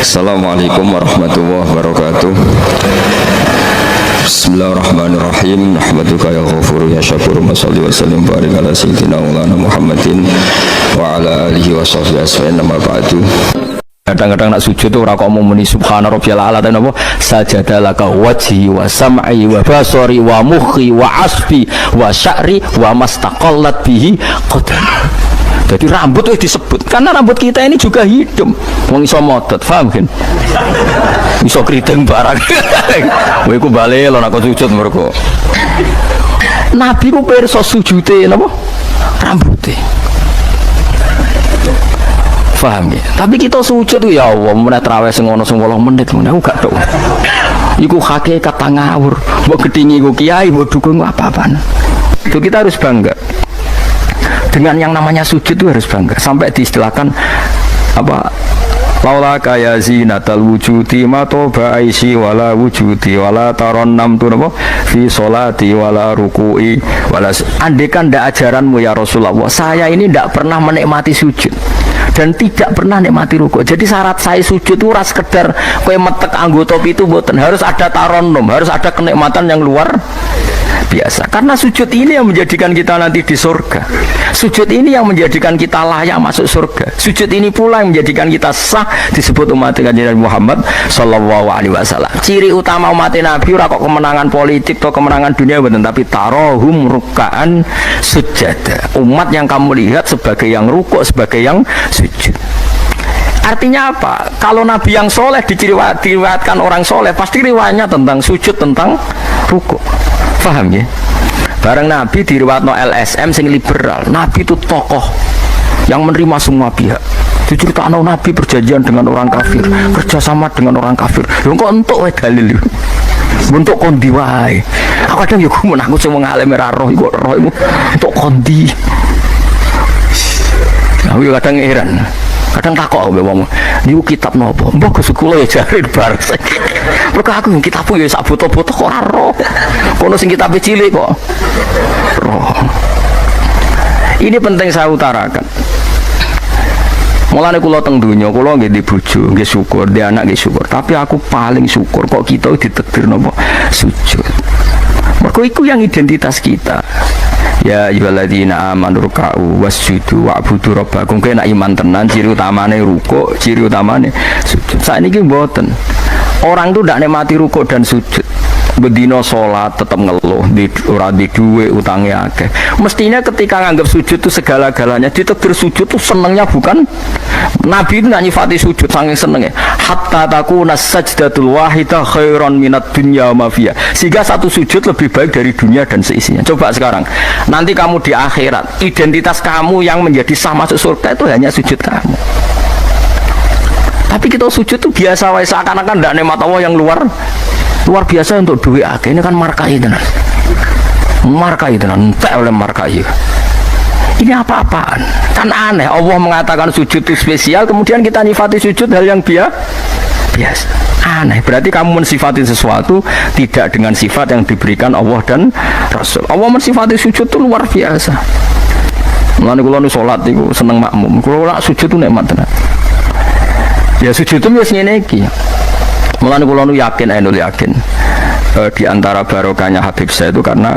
Assalamualaikum warahmatullahi wabarakatuh. Bismillahirrahmanirrahim. Nahmaduka ya ghafuru ya syakuru. Mashalli wa sallim barik ala sayyidina Maulana Muhammadin wa ala alihi wa sahbihi asma'in. Nama ba'du. Kadang-kadang nak sujud tuh ora kok mau muni subhana rabbiyal a'la ta napa sajadalaka wajhi wa sam'i wa basari wa mukhi wa asbi wa sya'ri wa mastaqallat bihi qadam. Jadi rambut itu disebut karena rambut kita ini juga hidup. Wong iso modot, paham kan? Iso kriting barang. Kowe iku bali lho nek sujud mergo. Nabi ku pirsa sujude napa? Rambuté. Paham ya? Tapi kita sujud ya Allah, meneh traweh sing ono 10 menit meneh aku gak tau. Iku hakikat ngawur. Mbok gedhingi iku kiai, mbok dukung apa-apaan. Itu kita harus bangga. Dengan yang namanya sujud itu harus bangga. Sampai diistilahkan apa? Laula kaya zinatal wujudi ma toba aisi wala wujudi wala taronnam tu napa fi sholati wala ruku'i wala. Andekan ndak ajaranmu ya Rasulullah, saya ini ndak pernah menikmati sujud dan tidak pernah nikmati ruku'. Jadi syarat saya sujud itu ora sekedar kowe metek anggota itu mboten, harus ada taronnum, harus ada kenikmatan yang luar biasa. Karena sujud ini yang menjadikan kita nanti di surga. Sujud ini yang menjadikan kita layak masuk surga. Sujud ini pula yang menjadikan kita sah disebut umat Kanjeng Muhammad sallallahu alaihi wasallam. Ciri utama umat Nabi ora kok kemenangan politik atau kemenangan dunia betul, tapi tarohum ruk'an sujada. Umat yang kamu lihat sebagai yang rukuk, sebagai yang sujud. Artinya apa? Kalau Nabi yang soleh diriwayatkan orang soleh, pasti riwayatnya tentang sujud, tentang rukuk. Paham ya? Bareng Nabi diriwayatno LSM sing liberal. Nabi itu tokoh yang menerima semua pihak. Diceritakan Nabi perjanjian dengan orang kafir, kerjasama dengan orang kafir. Lho kok entuk wae dalil. Untuk kondi wae. Aku kadang ya gumun aku sing ngalem ora roh iku roh iku untuk kondi. Aku kadang heran. Kadang takok mbek wong, niku kitab napa? Mbok Gus kula ya jare bar. Mergo aku kitab ya sak foto-foto kok ora roh. Kono sing kitab cilik kok. Roh. Ini penting saya utarakan. Mulane kula teng donya, kula nggih di bojo, nggih syukur, di anak nggih syukur. Tapi aku paling syukur kok kita ditakdir napa sujud. Mergo iku yang identitas kita. Ya ayyuhalladzina amanu ruk'u wasjudu wa'budu rabbakum. Kena iman tenan ciri utamane rukuk, ciri utamane sujud. Saiki mboten. Orang itu ndak nikmati rukuk dan sujud. Bedino sholat tetap ngeluh, ora di duwe utangnya akeh. Mestinya ketika nganggap sujud itu segala-galanya, ditakdir sujud itu senengnya bukan Nabi itu nak nyifati sujud saking senengnya. Hatta takuna sajdatul wahidah khairan minad dunya ma fiha. Sehingga satu sujud lebih baik dari dunia dan seisinya. Coba sekarang, nanti kamu di akhirat, identitas kamu yang menjadi sah masuk surga itu hanya sujud kamu. Tapi kita sujud itu biasa wae, seakan-akan ndak nikmat Allah yang luar biasa untuk duit akeh. Ini kan markai tenan. Markai tenan, entek oleh markai. Ini apa-apaan? Kan aneh, Allah mengatakan sujud itu spesial, kemudian kita nifati sujud hal yang biasa. Aneh, berarti kamu mensifati sesuatu tidak dengan sifat yang diberikan Allah dan Rasul. Allah mensifati sujud itu luar biasa. Mulane kula nu salat iku seneng makmum. Kula sujud itu nikmat tenan. Ya sujud itu wis ngene iki. Mulane kula nu yakin di antara barokahnya Habib saya itu karena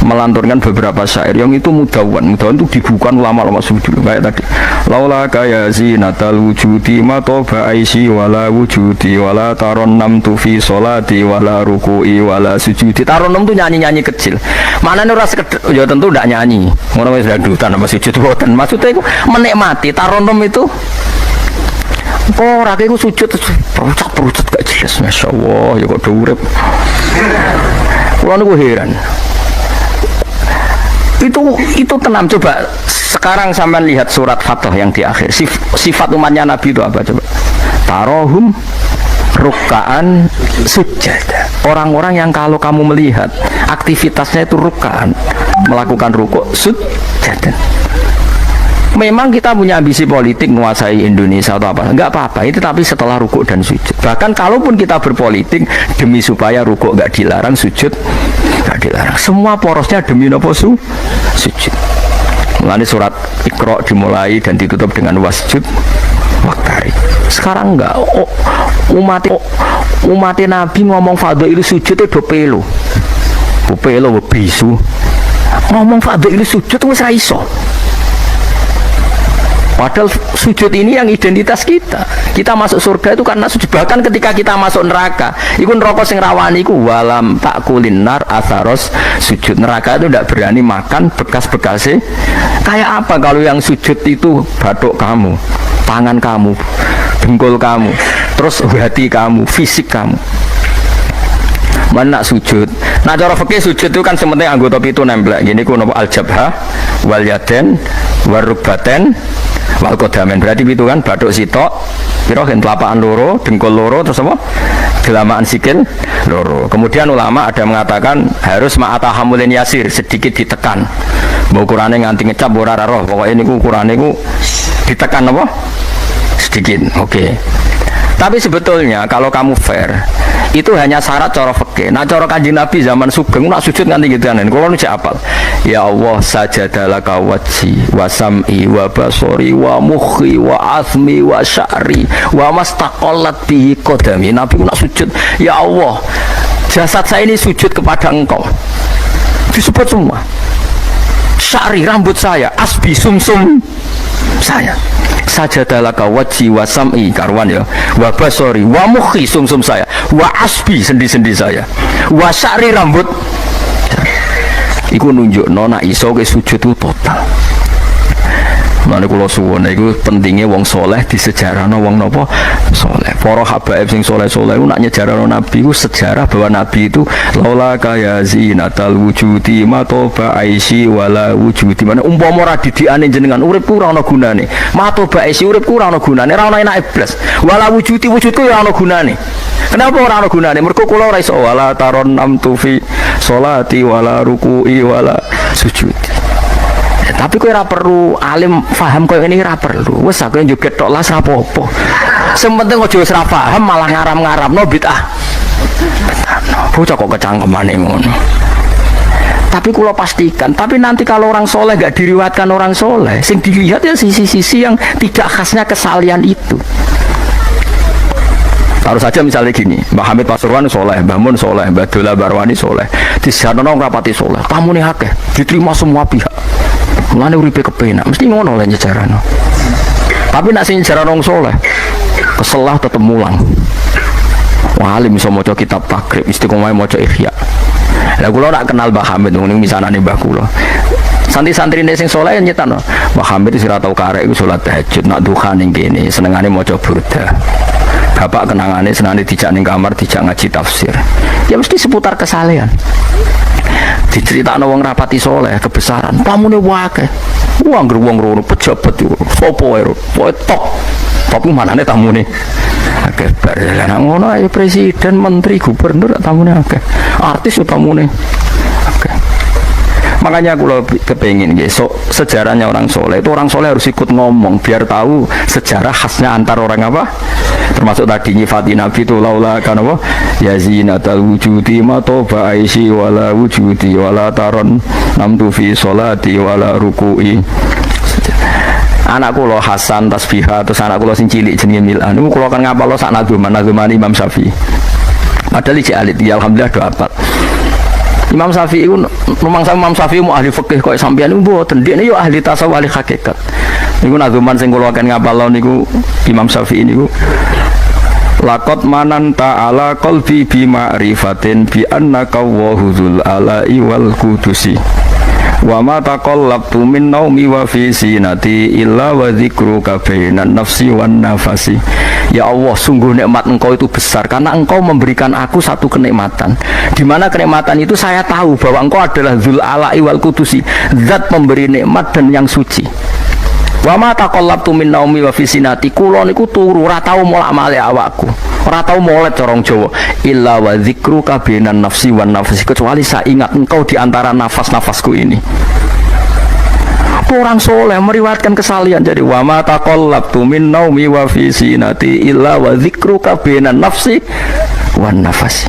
melanturkan beberapa syair yang itu mudawan itu dibukukan ulama-ulama sujud kayak tadi. Laula kaya zinatal wujudi ma toba aisi wala wujudi wala taronnam tu fi sholati wala ruku'i wala sujudi. Taronnam itu nyanyi-nyanyi kecil. Maknane ora sekedar ya tentu ndak nyanyi. Ngono wis dangdutan apa sujud boten. Maksudnya itu menikmati taronnam itu. Ora kaya sujud perucut gak jelas. Masya Allah ya kok do urip. Kula niku heran. Itu tenang. Coba sekarang sampean lihat surat Fatah yang di akhir. Sifat umatnya Nabi itu apa coba? Tarohum ruk'an sujada. Orang-orang yang kalau kamu melihat aktivitasnya itu ruk'an, melakukan rukuk sujada. Memang kita punya ambisi politik menguasai Indonesia atau apa, enggak apa-apa itu, tapi setelah rukuk dan sujud. Bahkan kalaupun kita berpolitik demi supaya rukuk enggak dilarang, sujud enggak dilarang, semua porosnya demi nopo sujud. Mulane surat Iqra dimulai dan ditutup dengan wasjud waqtari. Sekarang enggak. Umat Nabi ngomong fadhil sujud itu pelo. Pelo bisu. Ngomong fadhil sujud wis ra iso. Padahal sujud ini yang identitas kita. Kita masuk surga itu karena sujud. Bahkan ketika kita masuk neraka, iku neraka sing rawani iku walam takulin nar atharos sujud. Neraka itu tidak berani makan bekas-bekasnya. Kayak apa kalau yang sujud itu batuk kamu, tangan kamu, dengkul kamu, terus hati kamu, fisik kamu. Mana sujud? Nah cara fikih sujud itu kan sementing anggota itu nempel. Gini ku nopo al-jabha wal yaden warubaten wal qadamen. Berarti itu kan bathuk sitok, pira gen telapakan loro, dengkul loro, terus apa? Gelamaan sikil loro. Kemudian ulama ada mengatakan harus ma'atahamulin yasir, sedikit ditekan. Mau ukurane nganti ngecap ora roh. Pokoke niku ukurane niku ditekan apa? Sedikit. Oke. Tapi sebetulnya kalau kamu fair, itu hanya syarat cara fikih. Nah cara Kanjeng Nabi zaman sugeng nak sujud nganti gitu kan. Kalau nu apal. Ya Allah sajadalaka wajhi wa sam'i wa basori wa mukhi wa azmi wa sya'ri wa mastaqallat bihi qadami. Nabi nak sujud, ya Allah, jasad saya ini sujud kepada Engkau. Disebut semua. Sya'ri rambut saya, asbi sumsum saya. Sajadalaka wajhi wa sam'i karwan ya, wa basori wa mukhi sumsum saya, wa asbi sendi-sendi saya, wa sya'ri rambut. Iku nunjuk nona iso ke sujud itu total. Mana kalau suwon itu pentingnya wong soleh di sejarah no wong nopo soleh. Para habaib sing soleh itu nak nyejarah no nabi itu sejarah bahwa nabi itu laula kaya zinatal wujudi matoba aisi wala wujudi. Mana umpama ora didiane jenengan urip ora ana gunane. Matoba aisi urip ora ana gunane, ora ana enake blas. Wala wujudi wujudku ora ana gunane. Kenapa ora ana gunane? Mergo kula ora iso wala taron namtu fi sholati wala ruku'i wala sujudi. Tapi kowe ora perlu alim paham koyo ngene ora perlu. Wis aku joget tok las ra apa-apa. Sing penting aja wis ra paham malah ngaram-ngaramno bid'ah. Bocah kok kecangkemane ngono. Tapi kula pastikan, tapi nanti kalau orang soleh gak diriwayatkan orang soleh, sing dilihat ya sisi-sisi yang tidak khasnya kesalian itu. Harus saja misalnya gini, Mbah Hamid Pasuruan soleh, Mbah Mun soleh, Mbah Dola Barwani soleh, di sana rapati soleh, tamu nih akeh, diterima semua pihak. Mulane uripe kepenak, mesti ngono lah nyejarano. Tapi nak sing nyejarano wong saleh, keselah tetep mulang. Wali iso maca kitab takrib, istiqomah maca ihya. Lah kula nak kenal Mbah Hamid niku misanane mbah kula. Santri-santrine sing saleh nyetano, Mbah Hamid wis ora tau karek iku salat tahajud, nak duha ning kene, senengane maca burda. Bapak kenangane senane dijak ning kamar, dijak ngaji tafsir. Ya mesti seputar kesalehan. Diceritakno wong rapati soleh kebesaran tamune wae wong rono pejabat yo sapa wae top manane tamune akeh bar lan ngono ae presiden menteri gubernur tamune akeh artis yo tamune akeh. Makanya aku lebih kepengin besok sejarahnya orang soleh itu orang soleh harus ikut ngomong biar tahu sejarah khasnya antar orang apa, termasuk tadi nyifati Nabi itu laula kan apa ya zinatal wujudi matoba aisi wala wujudi wala taron namtu fi sholati wala ruku'i. Anakku lo Hasan tasbihah terus anakku lo sing cilik jenenge Milan niku kula kan ngapal lo sak nazuman Imam Syafi'i padahal iki alit ya alhamdulillah do apal. Imam Syafi'i itu, Imam Syafi'i mau ahli fikih kok sampeyan niku mboten, dekne yo ahli tasawuf ahli hakikat. Niku nazuman sing kula akan ngapal niku Imam Syafi'i niku. Laqad mananta ala qalbi bi ma'rifatin bi annaka wahuzul ala'i wal qudusi. Wa ma taqallabtu min naumi wa fi sinati illa wa dzikruka bainan nafsi wan nafasi. Ya Allah, sungguh nikmat Engkau itu besar karena Engkau memberikan aku satu kenikmatan. Di mana kenikmatan itu saya tahu bahwa Engkau adalah Dzul Ala'i wal Qudusi, zat pemberi nikmat dan yang suci. Wa ma taqallabtu min naumi wa fi sinati, kula niku turu ora tau molak-malik awakku. Ora tau molet corong Jawa. Illa wa dzikruka bainan nafsi wan nafasi, kecuali saya ingat Engkau di antara nafas-nafasku ini. Orang soleh meriwayatkan kesalian jadi wa ma taqallabtu min naumi wa fi sinati illa wa dzikruka bainan nafsi wan nafasi.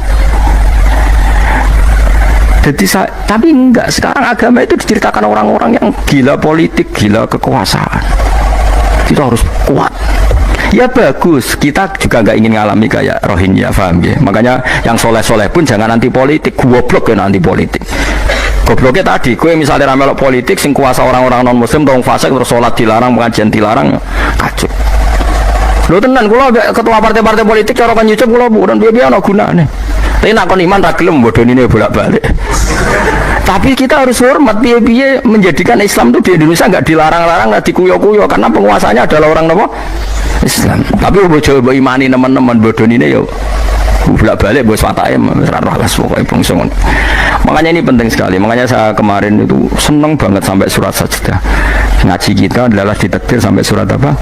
Jadi tapi enggak, sekarang agama itu diceritakan orang-orang yang gila politik, gila kekuasaan. Kita harus kuat. Ya bagus, kita juga nggak ingin ngalami kayak Rohingya, paham ya? Makanya yang soleh-soleh pun jangan anti politik, goblok ya anti politik. Gobloknya tadi, gue misalnya ramelok politik, sing kuasa orang-orang non muslim, dong fasik terus sholat dilarang, pengajian dilarang, kacau. Lo tenan, kalau ketua partai-partai politik cara kan nyucup kalau bukan biaya no gunanya. Tapi nak kon iman tak gelem bodoh ini bolak-balik. Tapi kita harus hormat biaya menjadikan Islam itu di Indonesia nggak dilarang-larang, nggak dikuyo-kuyo karena penguasanya adalah orang apa? Islam. Tapi coba imani teman-teman bodoh ini yo. Bolak-balik bos fatake raras pokoknya bongson. Makanya ini penting sekali. Makanya saya kemarin itu seneng banget sampai surat Sajdah. Ngaji kita adalah ditakdir sampai surat apa?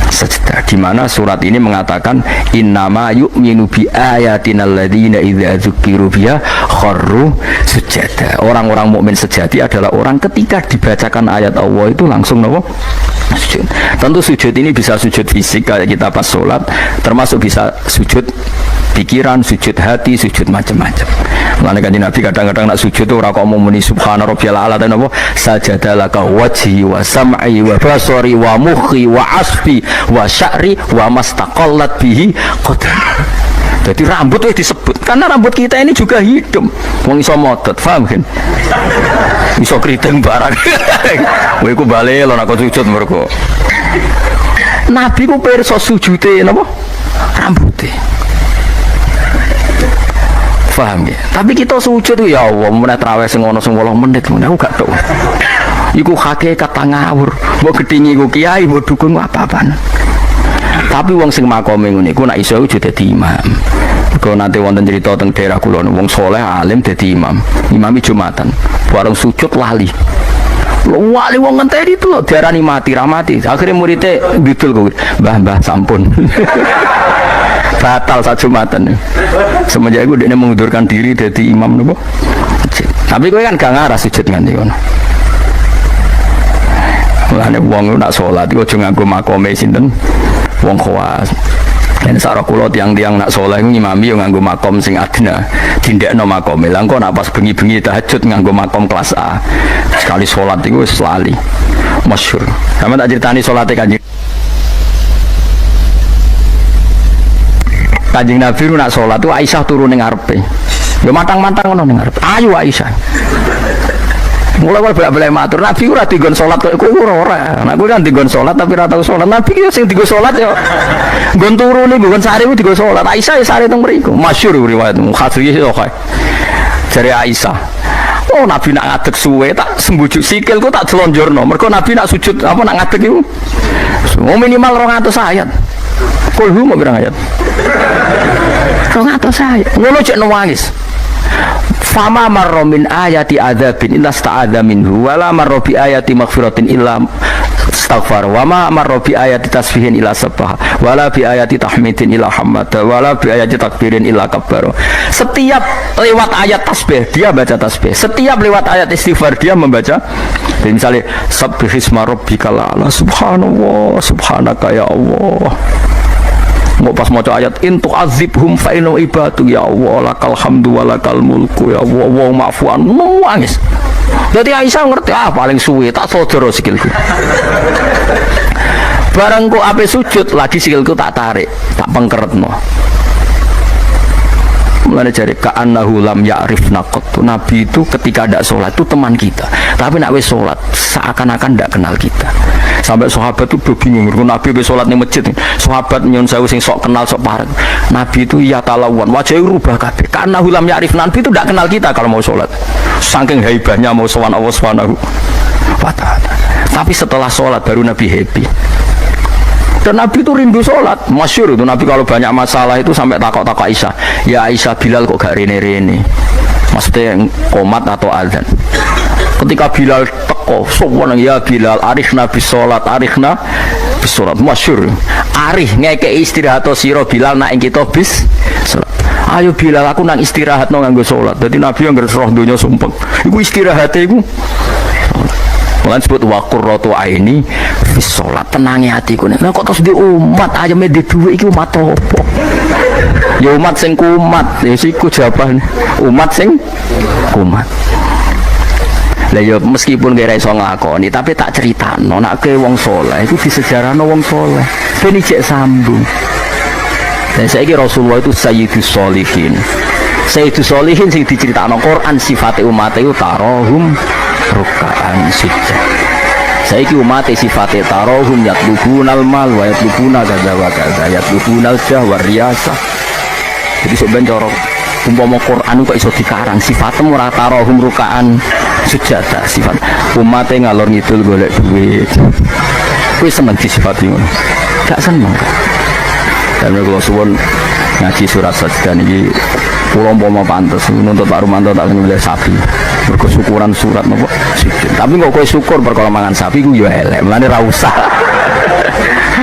Sajdah. Di mana surat ini mengatakan innama yu'minu bi ayatina alladzina idza dzukiru biha kharru sujada. Orang-orang mukmin sejati adalah orang ketika dibacakan ayat Allah itu langsung nopo? Sujud. Tentu sujud ini bisa sujud fisik kayak kita pas sholat, termasuk bisa sujud pikiran, sujud hati, sujud macam-macam. Mulane kanjeng Nabi kadang-kadang nak sujud tuh ora kok muni subhana rabbiyal a'la dan apa sajadalaka wajhi wa sam'i wa basari wa mukhi wa asfi wa sya'ri wa mastaqallat bihi qadam. Jadi rambut itu disebut karena rambut kita ini juga hidup. Wong iso motot, paham kan? Iso keriting barang. Kowe ku bali lho nak sujud mergo. Nabi ku pirsa sujude napa? Rambuté. Paham ya? Tapi kita sujud ya Allah, meneh traweh sing ana 10 menit ngono aku gak tau. Iku hakikat ngawur. Mbok gedhingi ku kiai, mbok dukun apa-apaan. Tapi wong sing makome ngene iku nek iso iku dadi imam. Kok nanti wonten cerita teng daerah kula wong saleh alim dadi imam. Imami Jumatan. Bareng sujud lali. Wali wong ngenteni itu lho diarani mati ra mati. Akhire muridé bidul kowe. Mbah sampun. Batal saat Jumatan. Semenjak itu dia mengundurkan diri dari imam nopo. Tapi kowe kan gak ngarah sujud nganti ngono. Mulane wong nak salat iku aja nganggo makome sinten wong khawas. Dan sarah kula tiang-tiang nak saleh ngimami yo nganggo makom sing adna. Dindekno makome. Lah engko nak pas bengi-bengi tahajud nganggo makom kelas A. Sekali salat iku wis lali. Masyhur. Sampe tak critani salate Kanjeng Nabi nak sholat itu Aisyah turun ning ngarepe. Ya mantang-mantang ngono ning ngarepe. Ayo Aisyah. Mulai bolak-balik matur Nabi ora digon sholat kok kowe ora. Nek kowe kan digon sholat tapi ora tau sholat. Nabi ki sing digon sholat ya nggon turu ning nggon sare ku digon sholat. Aisyah ya sare teng mriku. Masyhur riwayat Mukhadri kok. Jare Aisyah. Oh Nabi nak ngadeg suwe tak sembujuk sikilku tak delonjorno. Mergo Nabi nak sujud apa nak ngadeg iku minimal 200 ayat. Kulhu mau berang ayat. Rong atau saya ngono cek nangis. Fama marra min ayati adzabin illa sta'adza minhu wala marra bi ayati maghfiratin illa istaghfar wa ma marra bi ayati tasbihin illa sabbaha wala bi ayati tahmidin illa hamada wala bi ayati takbirin illa kabbara. Setiap lewat ayat tasbih dia baca tasbih, setiap lewat ayat istighfar dia membaca. Jadi misalnya subbihisma rabbikal a'la subhanallah subhanaka ya Allah. Mau pas maca ayat intu azibhum fa inna ibadu ya Allah lakal hamdu wa lakal mulku ya Allah wa ma'fuan nangis. Jadi Aisyah ngerti paling suwe tak sodoro sikilku. Barang kok ape sujud lagi sikilku tak tarik, tak pengkeretno. Mulane jare ka'annahu lam ya'rifna qattu. Nabi itu ketika ndak salat itu teman kita. Tapi nek wis salat seakan-akan ndak kenal kita. Sampai sahabat itu bingung, Nabi wis salat ning masjid. Sahabat nyun sewu sing sok kenal sok parek. Nabi itu ya talawan, wajahnya rubah kabeh. Ka'annahu lam ya'rifna. Nabi itu ndak kenal kita kalau mau salat. Saking haibahnya mau sowan Allah Subhanahu wa taala. Tapi setelah salat baru Nabi happy. Dan Nabi itu rindu sholat, masyhur itu Nabi kalau banyak masalah itu sampai takok-takok Aisyah. Ya Aisyah, Bilal kok gak rene-rene? Maksudnya qomat atau azan. Ketika Bilal teko, sowan ya Bilal, arifna bis sholat, arifna bis sholat, masyhur. Arif ngekek istirahat atau siro Bilal nak kita bis sholat. Ayo Bilal aku nang istirahat no nganggo sholat. Jadi Nabi yang ngerti roh dunia sumpah. Iku istirahatnya iku. Mulai sebut waqurratu aini fis sholat, tenangi hatiku. Nah kok terus di umat aja di duwe iki umat apa? Ya umat sing kumat, ya siku jawaban umat sing kumat. Lah ya meskipun kira iso nglakoni tapi tak critakno nek ke wong saleh iku disejarahno wong saleh ben ijek sambung. Dan saiki Rasulullah itu sayyidus sholihin. Sayyidus sholihin sing diceritakno Quran sifate umat iku tarahum ruk'an sujud. Saiki umat sifate tarahum yatlubunal mal wa yatlubuna kadza wa kadza yatlubunal jah wa riyasah. Jadi sok ben cara umpama Quran kok iso dikarang sifatnya ora tarahum rukaan sujada sifat umatnya ngalor ngidul golek duit kuwi seneng disifati ngono gak seneng dan kalau suwun ngaji surat sajdah niki kula umpama pantes nuntut Pak Rumanto tak nyembelih sapi mergo syukuran surat napa sujud tapi kok kowe syukur perkara mangan sapi ku ya elek mlane ra usah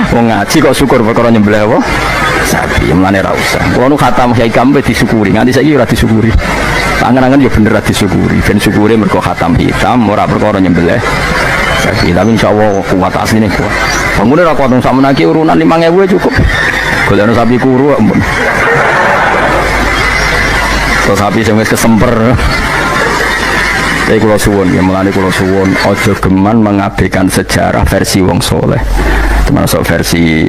wong ngaji kok syukur perkara nyembelih apa sapi mlane ra usah. Kulo nu khatam Kyai Kambe disyukuri, nganti saiki ora disyukuri. Angen-angen ya bener ra disyukuri. Ben syukure mergo khatam hitam ora perkara nyembelih sapi. Tapi insyaallah kuat asline kuat. Bangune ra kuat sakmene iki urunan 5.000 cukup. Golekno sapi kuru ampun. Terus sapi sing wis kesemper. Tapi kula suwun ya mulane kula suwun aja geman mengabaikan sejarah versi wong soleh. Termasuk versi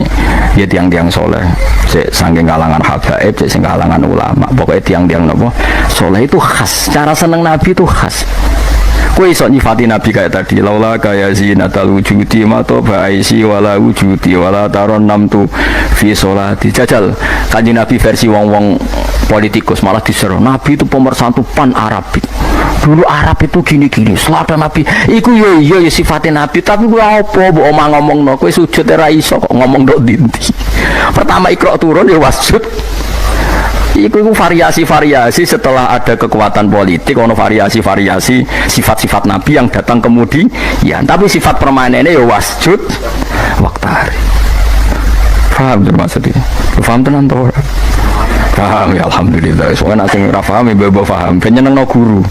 ya tiang-tiang soleh saking kalangan habaib, sing kalangan ulama pokoknya tiang-tiang nopo soleh itu khas, cara seneng Nabi itu khas. Kowe iso nyifati Nabi kayak tadi laula kaya zinatal wujudi mato ba'isi wala wujudi wala taron namtu fi sholati jajal kanjeng Nabi versi wong-wong politikus malah diseru Nabi itu pemersatu pan Arabik. Dulu Arab itu gini-gini, selatan Nabi iku ya sifatnya Nabi tapi gua apa mbok omah ngomongno kowe sujud ora iso kok ngomong ndok dinti. Pertama Iqra turun ya wasjud. Iku variasi-variasi setelah ada kekuatan politik ono variasi-variasi sifat-sifat Nabi yang datang kemudian tapi sifat permanennya ya wasjud waktari. Paham maksudnya? Paham tenan to ora? Paham ya alhamdulillah. Soalnya nanti nggak paham ya bawa paham. Penyenang no guru,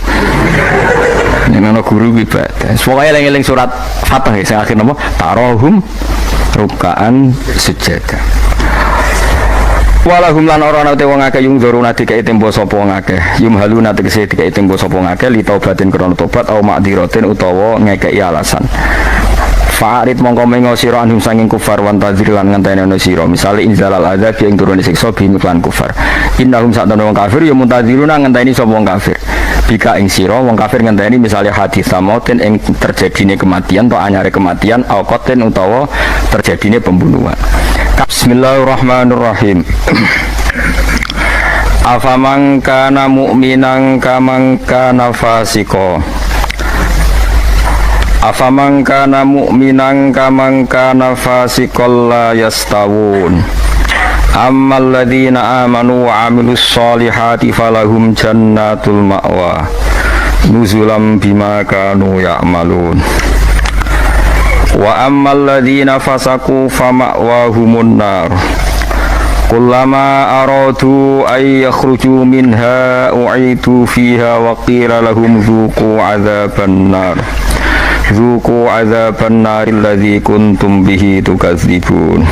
penyenang no guru ibadah. Pokoknya eling-eling surat Fatah ya. Saya akhir nama tarohum rukaan sujada. Walahum lan ora nate wong akeh yung dzuruna dikai tempo sapa wong akeh. Yum haluna tegese dikai tempo sapa wong akeh li taubatin krana tobat au ma'diratin utawa ngekeki alasan. Fa'arid mongko mengo sira anhum sanging kufar wan tadzir lan ngenteni ana sira misale inzalal adzab ing turune siksa bimiklan kufar innahum sa'dana wong kafir ya muntadziruna ngenteni sapa wong kafir bika ing sira wong kafir ngenteni misale hadis samautin ing terjadine kematian atau anyare kematian au qatin utawa terjadine pembunuhan. Bismillahirrahmanirrahim. Afaman kana mu'minan kaman kana fasiqo afaman kana mu'minan kaman kana fasiqal la yastawun ammal ladzina amanu wa amilus solihati falahum jannatul ma'wa nuzulam bima kanu ya'malun wa ammal ladzina fasaqu fama'wahumun nar kullama aradu ay yakhruju minha u'idu fiha wa qila lahum dhuqu 'adzaban nar Zuku azaban naril ladzi kuntum bihi tukadzibun.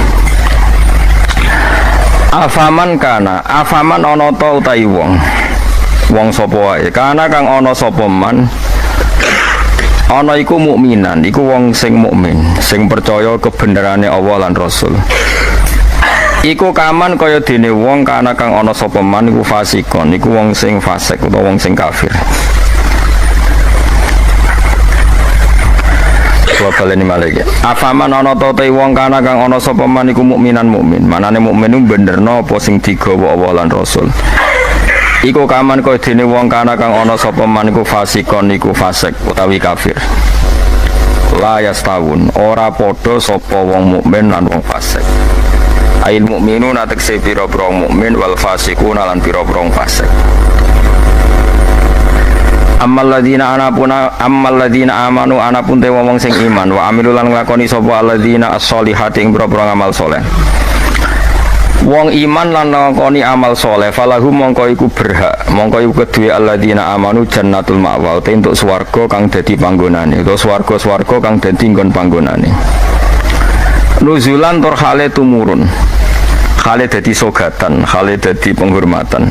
Afaman kana, afaman ana ta utahi wong. Wong sapa wae, kana kang ana sapa man. Ana iku mukminan, iku wong sing mukmin, sing percaya kebenerane Allah lan Rasul. Iku kaman kaya dene wong kana kang ana sapa man iku fasikon, iku wong sing fasik utawa wong sing kafir. Kula baleni malih. Afaman ana ta wong kana kang ana sapa man iku mukminan mukmin. Manane mukmin iku benerno apa sing digawa Allah lan Rasul. Iku kaman kaya dene wong kana kang ana sapa man iku fasikon iku fasik utawi kafir. La yastawun, ora padha sapa wong mukmin lan wong fasik. Ail mukminuna tekse pira-pira mukmin wal fasikuna lan pira-pira fasik. Ammal ladzina amanu anapun te wong sing iman wa amilul lan nglakoni sapa alladzina as-solihati ing pira-pira amal saleh. Wong iman lan nglakoni amal saleh falahum mongko iku berhak, mongko iku kedue alladzina amanu jannatul ma'wa te entuk swarga kang dadi panggonane, utawa swarga-swarga kang dadi nggon panggonane. Nuzulan tur hale tumurun. Hale dadi sogatan, hale dadi penghormatan.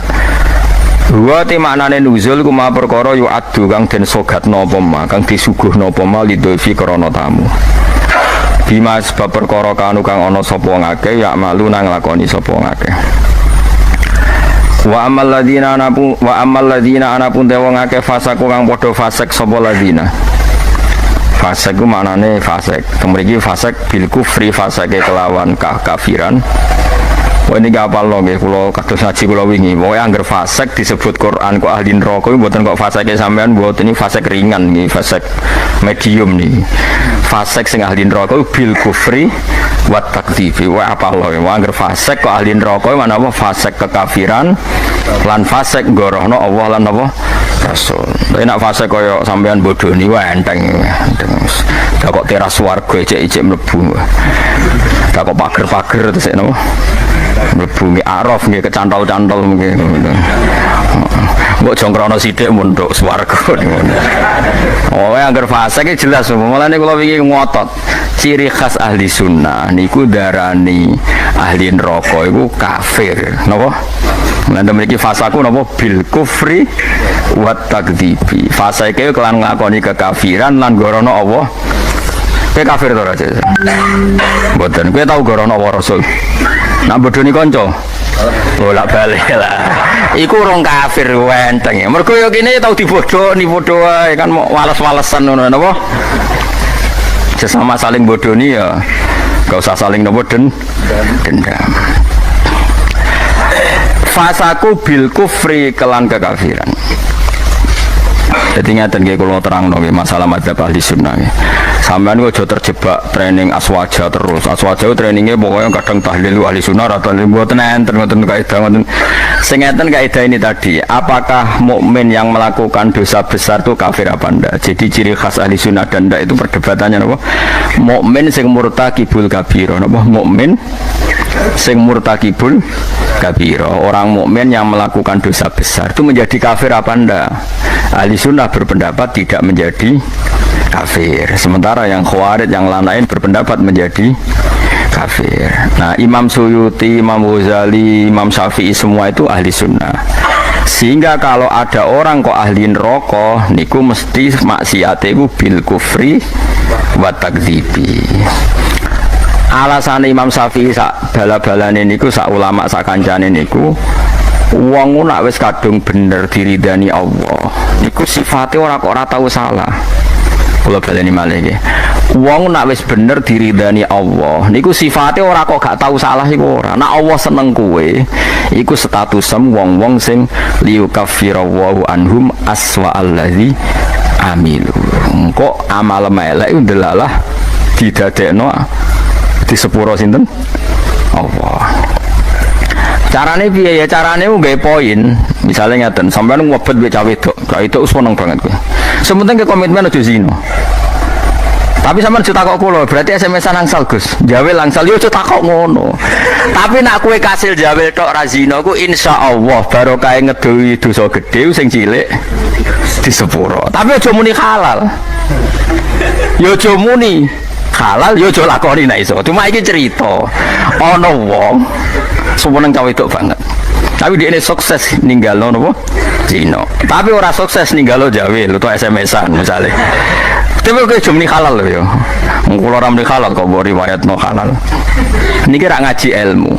Wa te maknane nuzul ku ma perkara yu adu kang den sogatno apa ma kang disuguhno apa ma lidolfi krana tamu. Bima sebab perkara kanu kang ana sapa ngake ya malu nang lakoni sapa ngake. Wa amal ladina anapun te wong akeh fasaku kang padha fasik sapa ladina. Fasik ku maknane fasik. Mriki fasik bil kufri fasike kelawan kafiran. Wah ini kapal loh, kalau kados ngaji kalau wingi, pokoknya angger fasek disebut Quran kok ahli neraka, buatan kok fasek sampean, buat ini fasek ringan nih, fasek medium nih, fasek sing ahli neraka bil kufri wat takdifi, wah apa loh, wah angger fasek kok ahli neraka, mana apa fasek kekafiran, lan fasek gorohno Allah lan apa Rasul. Tapi nak fasek koyo sampean bodoh nih, wah enteng, dah kok teras warga ijek mlebu, dah kok pager terus nopo. Mlebu araf nggih kecantol-cantol nggih ngono. Mbok jongkrono sithik munduk swarga ngono. Oh, angger fase iki jelas mulane kula wingi ngotot. Ciri khas ahli sunnah niku darani ahli neraka iku kafir. Napa? Lan mriki fasaku napa bil kufri wat takdzibi. Fase iki kelan nglakoni kekafiran lan gorono Allah. Kowe kafir to ora, Cek? Mboten. Kowe tau gorono Allah Rasul. Nak bodoni kanca. Bolak-balik lah. Iku urung kafir wenteng. Mergo yo kene tau dibodoni padha wae kan mau wales-walesan ngono napa? Sesama saling bodoni ya. Enggak usah saling napa dendam. Fasaku bil kufri kelan kekafiran. Jadi ngeten nggih kula terangno nggih masalah madzhab ahli sunnah nggih. Sampeyan kok aja terjebak training aswaja terus. Aswaja trainingnya pokoknya kadang tahlil ahli sunnah atau mboten enten ngoten kaidah ngoten. Sing ngeten kaidah ini tadi, apakah mukmin yang melakukan dosa besar itu kafir apa ndak? Jadi ciri khas ahli sunnah dan ndak itu perdebatannya napa? Mukmin sing murtakibul kabira napa? Mukmin sing murtakibul kabira. Orang mukmin yang melakukan dosa besar itu menjadi kafir apa ndak? Ahli sunnah berpendapat tidak menjadi kafir, sementara yang khawarij yang lain berpendapat menjadi kafir. Nah, Imam Suyuti, Imam Ghazali, Imam Syafi'i semua itu ahli sunnah. Sehingga kalau ada orang kok ahli neraka niku mesti maksiate iku bil kufri wa takdzibi. Alasan Imam Syafi'i sak bala-balane niku sak ulama sak kancane niku wong nak wis kadung bener diridani Allah niku sifatnya ora kok ora tau salah. Kula baleni malih nggih. Wong nak wis bener diridani Allah niku sifatnya ora kok gak tau salah iku ora. Nak Allah seneng kowe iku statusem wong-wong sing liyukaffirawhu anhum aswa allazi amilu. Engko amal elek ndelalah didadekno di sepuro sinten Allah. Carane piye ya? Carane nggawe poin. Misale ngaten, sampean ngobet wek cawe wedok. Cawe wedok wis seneng banget kowe. Sementing ke komitmen aja zina. Tapi sampean aja takok kula, berarti SMS-an angsal Gus. Jawe langsal yo aja takok ngono. Tapi nak kowe kasil jawe tok ra zina ku insyaallah barokah ngedohi dosa gedhe sing cilik di sepuro. Tapi aja muni halal. Yo aja muni halal yo aja lakoni nek iso. Cuma iki cerita. Ana wong semeneng cawe wedok banget. Tapi dia ini sukses ninggalno napa? Zina. Tapi ora sukses ninggalo jawe, lu tuh SMS-an misalnya. Tapi kowe jumni halal lho ya. Wong kula ora muni halal kok mbok riwayatno halal. Niki rak ngaji ilmu.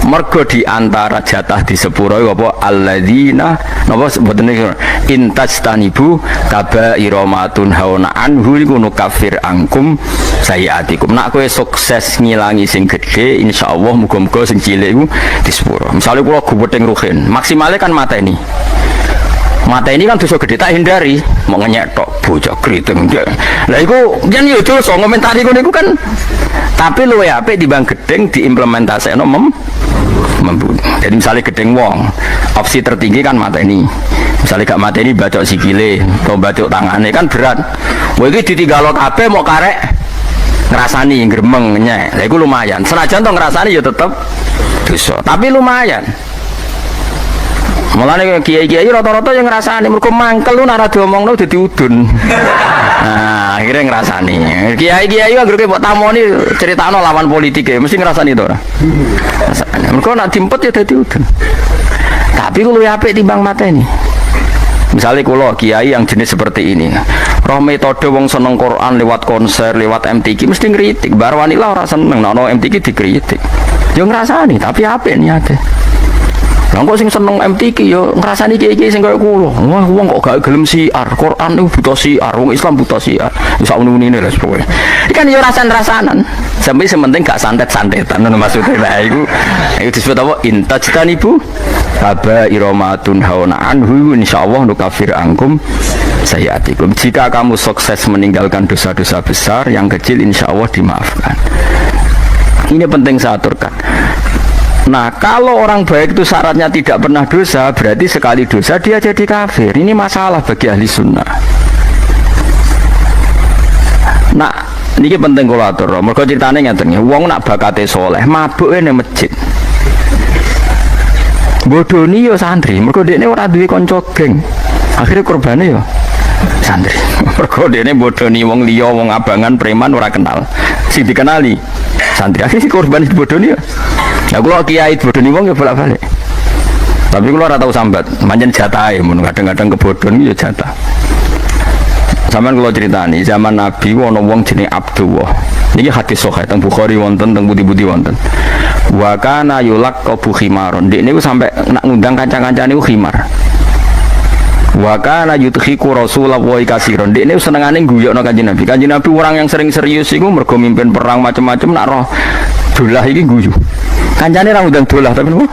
Mergo di antara jatah di sepuro apa alladzina napa mboten niki intastanibu kaba'ira matun hauna anhu iku nukafir angkum sayiatikum. Nak kowe sukses ngilangi sing gedhe insyaallah muga-muga sing cilik iku di sepuro. Misale kula gubething ruhin, maksimale kan mateni. Mata ini kan dosa gede tak hindari, mau ngenyek tok bocah kriting dia. Lah iku jan yo dosa ngomentari ngono iku kan. Tapi luwe apik dibang gedeng diimplementasekno membunuh. Jadi misalnya gedeng wong, opsi tertinggi kan mata ini. Misalnya gak mata ini bacok sikile, atau bacok tangannya kan berat. Wah iki ditinggalo kabeh mau karek ngrasani gremeng nyek. Lah iku lumayan. Senajan to ngrasani ya tetep dosa, tapi lumayan. Mulane kiai-kiai rata-rata yang ngrasani mergo mangkel lu ora diomongno dadi udun. Nah, akhirnya ngrasani. Kiai-kiai anggere mbok tamoni critakno lawan politik mesti ngrasani to ora. Mergo nek dimpet ya dadi udun. Tapi kulo apik timbang mateni. Misalnya kulo kiai yang jenis seperti ini, roh metode wong seneng Quran lewat konser, lewat MTQ mesti ngritik. Bar wanila ora seneng, nono MTQ dikritik. Yo ngrasani, tapi apik niate. Lah kok sing seneng MTQ yo ngrasani kiai-kiai sing koyo kulo. Wah, wong kok gak gelem siar. Quran itu buta siar, wong Islam buta siar. Wis sak menune lho pokoke. Iki kan yo rasan-rasanan. Sampai sementing gak santet-santetan ngono maksudnya. Lah iku disebut apa? Intajtanibu aba iromatun hauna anhu insyaallah nukafir angkum sayyatikum. Jika kamu sukses meninggalkan dosa-dosa besar, yang kecil insyaallah dimaafkan. Ini penting saya aturkan. Nah, kalau orang baik itu syaratnya tidak pernah dosa, berarti sekali dosa dia jadi kafir. Ini masalah bagi ahli sunnah. Nah, ini penting kalau atur. Mereka ceritanya ngeten, wong nak bakate soleh, mabuknya di masjid. Bodoh nih yo santri, mereka dia ini orang duwe konco geng. Akhirnya korbannya yo santri. Mereka dia ini bodoh nih, wong liya, wong abangan, preman, orang kenal. Si dikenali santri. Akhirnya korban bodoh nih yo. Ya kalau kiai bodoh nih wong ya bolak-balik. Tapi kalau ora tau sambat, manjen jatah mun kadang-kadang kebodohan ya jatah. Sampeyan kalau ceritani zaman Nabi ana wong jenenge Abdullah. Niki hadis sahih teng Bukhari wonten teng budi-budi wonten. Wa kana yulaqabu khimaron. Dik niku sampai nak ngundang kanca-kancane niku khimar. Wa kana yudhiku Rasulullah katsiron. Dik niku senengane guyokno Kanjeng Nabi. Kanjeng Nabi orang yang sering serius iku mergo mimpin perang macam-macam nak roh dolah iki guyu. Kancane ra undang dolah tapi nopo?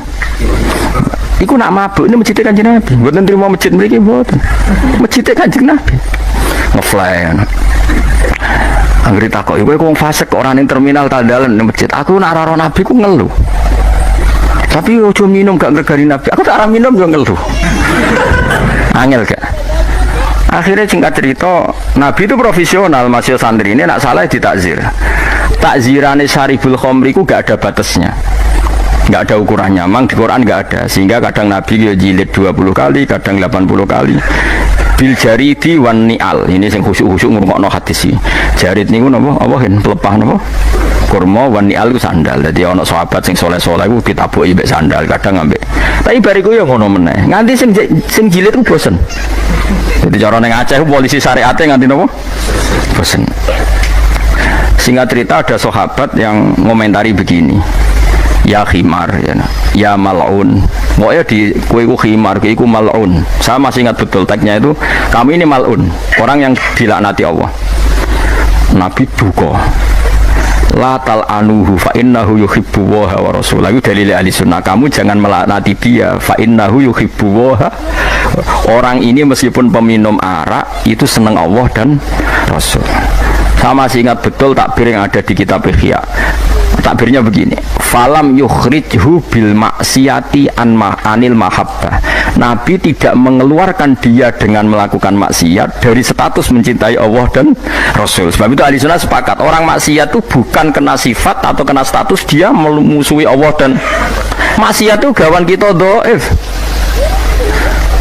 Iku nak mabuk ini masjid Kanjeng Nabi. Mboten trimo masjid mriki mboten. Masjid Kanjeng Nabi. Ngefly. Anggere takoki kowe wong fasik kok ora ning terminal tandalan ning masjid. Aku nak ora Nabi ku ngeluh. Tapi ojo minum gak ngregani Nabi. Aku tak ora minum yo ngeluh. Angel gak? Akhirnya singkat cerita, Nabi itu profesional, masih santri ini nak salah ditakzir. Takzirane Syaribul Khomri ku gak ada batasnya. Nggak ada ukurannya, memang di Quran nggak ada, sehingga kadang Nabi ya jilid 20 kali, kadang 80 kali. Bil jaridi wan ni'al, ini yang khusyuk-khusyuk ngurungokno hadis sih. Jarid niku napa? Apa hen pelepah napa? Kurma wan ni'al ku sandal. Jadi ana sahabat sing soleh-soleh ku ditabuki mbek sandal, kadang ambek. Tapi bariku ya ngono meneh. Nganti sing jilid ku bosen. Jadi cara ning Aceh polisi syariate nganti napa? Bosen. Singkat cerita ada sahabat yang ngomentari begini. Ya khimar ya mal'un. Pokoknya di kueku khimar, kueku mal'un. Saya masih ingat betul tagnya itu, kami ini mal'un, orang yang dilaknati Allah. Nabi duka. La tal'anuhu fa innahu yuhibbu wa rasulahu. Itu dalil ahli sunnah. Kamu jangan melaknati dia, fa innahu yuhibbu wa. Orang ini meskipun peminum arak itu senang Allah dan Rasul. Saya masih ingat betul takbir yang ada di kitab Ihya. Takbirnya begini, falam yukhrijhu bil maksiati anil mahabbah. Nabi tidak mengeluarkan dia dengan melakukan maksiat dari status mencintai Allah dan Rasul. Sebab itu ahli sunnah sepakat, orang maksiat itu bukan kena sifat atau kena status, dia memusuhi Allah dan maksiat itu gawan kita dhaif.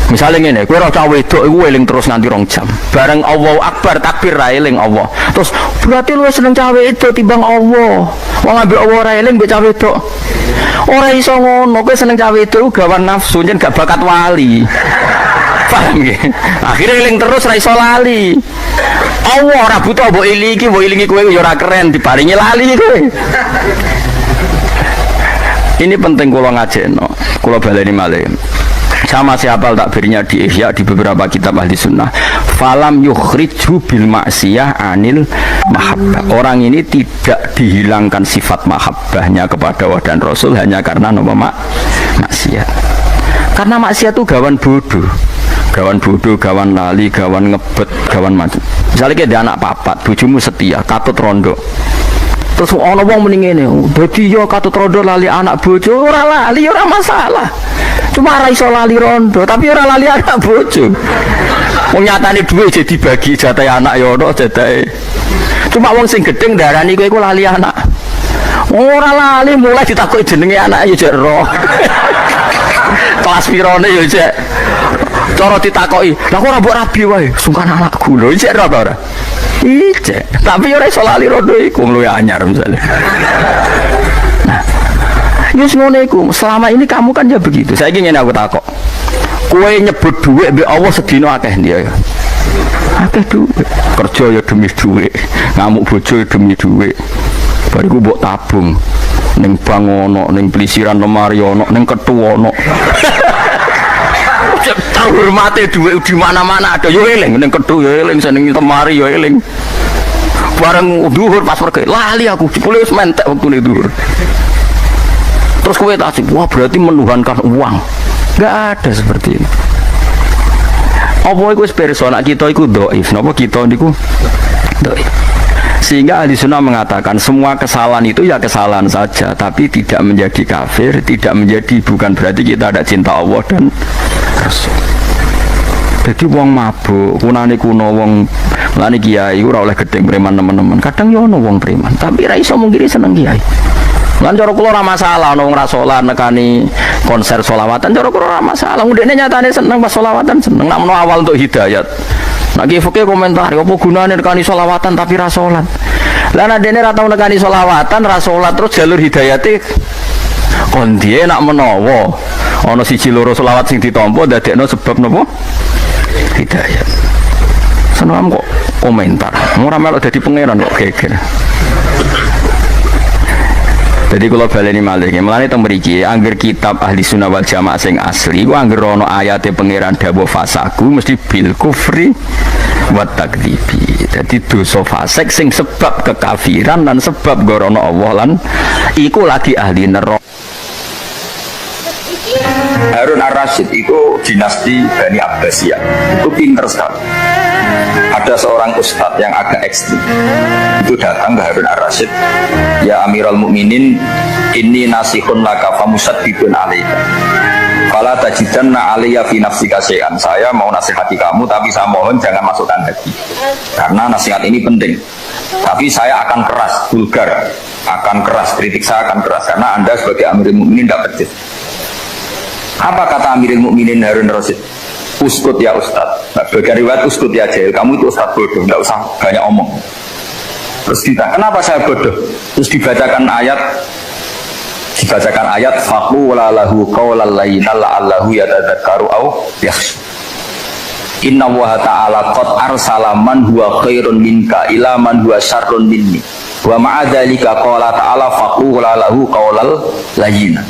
Misalnya ngene, kowe ora cah wedok iku eling terus nganti 2 jam. Bareng Allahu Akbar takbir ra eling Allah. Terus berarti lu seneng cah wedok timbang Allah. Wong ambek Allah ora eling mbek cah wedok. Ora iso ngono, kowe seneng cah wedok iku gawan nafsu yen gak bakat wali. Paham nggih? Akhire eling terus ra iso lali. Allah ora butuh mbok ilingi kowe ya ora keren diparingi lali kowe. Ini penting kula ngajekno, kula baleni malih. Sama siapa takbirnya di Ihya di beberapa kitab ahli sunnah. Falam yukhrijhu bil maksiyah anil mahabbah. Orang ini tidak dihilangkan sifat mahabbahnya kepada Allah dan Rasul hanya karena nama maksiat. Karena maksiat itu gawan bodoh, gawan lali, gawan ngebet, gawan macam. Misalnya kayak ada anak papat, bojomu setia, katut rondo. Terus ana wong muni ngene, dadi yo katut rondo lali anak bojo, ora lali ora masalah. Cuma ora iso lali rondo, tapi ora lali anak bojo. Wong nyatane duwe jadi bagi jatah anak yo ono jatahe. Cuma wong sing gedeng darani kowe iku lali anak. Ora lali mulai ditakoki jenenge anak yo jek roh. Kelas pirone yo jek. Cara ditakoki, lha kok ora mbok rabi wae, sungkan anakku lho jek roh ta ora? Ijek, tapi ora iso lali rondo iku luwih anyar misale. Yus ngono iku. Selama ini kamu kan ya begitu. Saiki ngene aku takok. Kowe nyebut dhuwit mbek Allah sedina akeh dia ya. Akeh dhuwit. Kerja ya demi dhuwit, ngamuk bojo ya demi dhuwit. Bariku mbok tabung ning bank ono, ning pelisiran lemari ono, ning ketu ono. Hormate dhuwit di mana-mana ada yo eling ning ketu yo eling seneng lemari yo eling. Bareng dhuwur pas pergi lali aku jebule wis mentek wektune dhuwur. Terus kowe tak asik, wah berarti menuhankan uang. Enggak ada seperti ini. Apa iku wis persona kita iku dhaif, napa kita niku dhaif. Sehingga ahli sunnah mengatakan semua kesalahan itu ya kesalahan saja, tapi tidak menjadi kafir, tidak menjadi, bukan berarti kita ada cinta Allah dan Rasul. Jadi wong mabuk, kunane kuno wong lani kiai ora oleh gedeng preman teman-teman. Kadang yo ono wong preman, tapi ra iso mung kiri seneng kiai. Lan cara kula ora masalah ono wong ra salat nekani konser selawatan, cara kula ora masalah. Ndekne nyatane seneng pas selawatan, seneng nak menawa awal untuk hidayat. Nek fikih komentar, apa gunane nekani selawatan tapi ra salat. Lah nek dene ra tau nekani selawatan, ra salat terus jalur hidayate kon diye nak menawa ana siji loro selawat sing ditampa dadekno sebab napa? Hidayat. Seneng kok komentar. Ora melok dadi pangeran kok geger. Jadi kalau baleni malih, mulane teng mriki angger kitab ahli sunnah wal jamaah sing asli, ku angger ana ayate pangeran dawuh fasaku mesti bil kufri wa takdzibi. Jadi dosa fasik sing sebab kekafiran dan sebab gorono Allah lan iku lagi ahli neraka. Harun ar-Rasyid itu dinasti Bani Abbasiyah, itu pinter sekali. Ada seorang ustadz yang agak ekstrim, itu datang ke Harun ar-Rasyid, ya Amirul Mukminin, inni nasihun laka famusaddidun alaika fala tajidanna alaiya fi nafsika syai'an. Saya mau nasihati kamu, tapi saya mohon jangan masukkan hati, karena nasihat ini penting. Tapi saya akan keras, vulgar, akan keras, kritik saya akan keras, karena Anda sebagai Amirul Mukminin tidak pedes. Apa kata Amirul Mukminin Harun ar-Rasyid? Uskut ya Ustadz. Nah, bagian riwayat uskut ya jahil. Kamu itu Ustadz bodoh, tidak usah banyak omong. Terus kita, kenapa saya bodoh? Terus dibacakan ayat faqula lahu qawlan layyinan la'allahu yatadzakkaru aw yakhsha. Inna Allaha ta'ala qad arsala man huwa khairun minka ila man huwa syarrun minni. Wa ma'a dzalika qala ta'ala faqula lahu qawlan layyinan.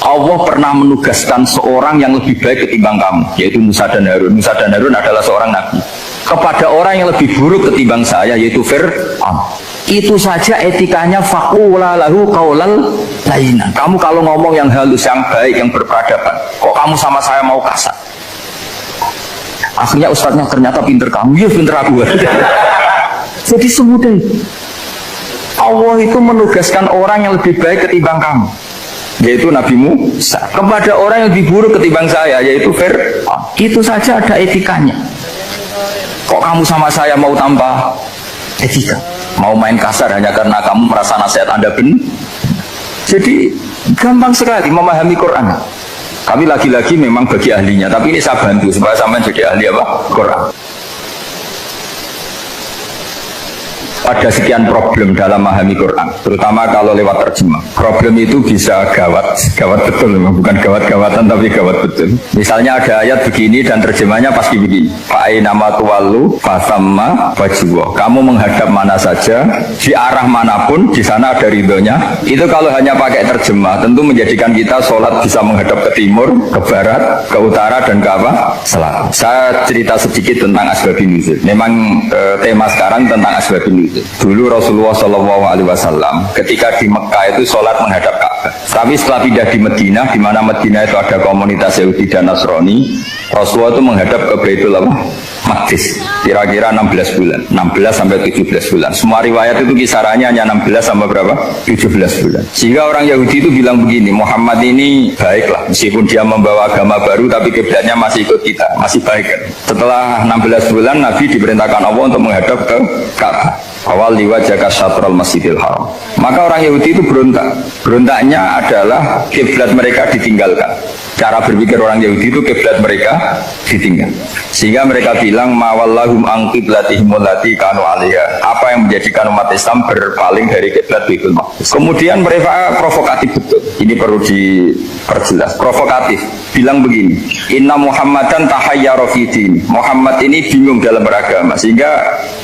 Allah pernah menugaskan seorang yang lebih baik ketimbang kamu, yaitu Musa dan Harun. Musa dan Harun adalah seorang nabi. Kepada orang yang lebih buruk ketimbang saya, yaitu Fir'aun. Itu saja etikanya faqula lahu qawlan layyinan. Kamu kalau ngomong yang halus, yang baik, yang berperadaban, kok kamu sama saya mau kasar? Akhirnya ustadznya ternyata pinter kamu, ya pinter aku. Jadi semudah itu. Allah itu menugaskan orang yang lebih baik ketimbang kamu, yaitu Nabi Musa, kepada orang yang lebih buruk ketimbang saya, yaitu Fir'aun. Itu saja ada etikanya. Kok kamu sama saya mau tambah etika, mau main kasar hanya karena kamu merasa nasihat Anda benar? Jadi gampang sekali memahami Quran. Kami lagi-lagi memang bagi ahlinya, tapi ini saya bantu supaya sampai jadi ahli apa? Quran. Ada sekian problem dalam memahami Quran, terutama kalau lewat terjemah. Problem itu bisa gawat betul, memang bukan gawat-gawatan tapi gawat betul. Misalnya ada ayat begini dan terjemahnya pasti begini. Fa'ainama tuwallu fasamma wajhullah. Kamu menghadap mana saja, di arah manapun, di sana ada ridhonya. Itu kalau hanya pakai terjemah, tentu menjadikan kita sholat bisa menghadap ke timur, ke barat, ke utara, dan ke apa? Selatan. Saya cerita sedikit tentang asbabun nuzul. Memang tema sekarang tentang asbabun nuzul. Dulu Rasulullah SAW ketika di Mekah itu sholat menghadap Ka'bah. Tapi setelah pindah di Madinah, di mana Madinah itu ada komunitas Yahudi dan Nasrani, Rasulullah itu menghadap ke Baitul Maqdis. Kira-kira 16 bulan, 16 sampai 17 bulan. Semua riwayat itu kisarannya hanya 16 sampai berapa? 17 bulan. Sehingga orang Yahudi itu bilang begini, Muhammad ini baiklah, meskipun dia membawa agama baru, tapi kiblatnya masih ikut kita, masih baik kan? Setelah 16 bulan, Nabi diperintahkan Allah untuk menghadap ke Ka'bah. Awal liwajaka syatrul masjidil haram. Maka orang Yahudi itu berontak. Berontaknya adalah kiblat mereka ditinggalkan. cara berpikir orang Yahudi itu kiblat mereka ditinggal. Sehingga mereka bilang mawallahum an qiblatihim allati kanu 'alaiha. Apa yang menjadikan umat Islam berpaling dari kiblat Baitul Maqdis. Kemudian mereka provokatif betul. Ini perlu diperjelas. Provokatif. Bilang begini, inna Muhammadan tahayyara fi din. Muhammad ini bingung dalam beragama. Sehingga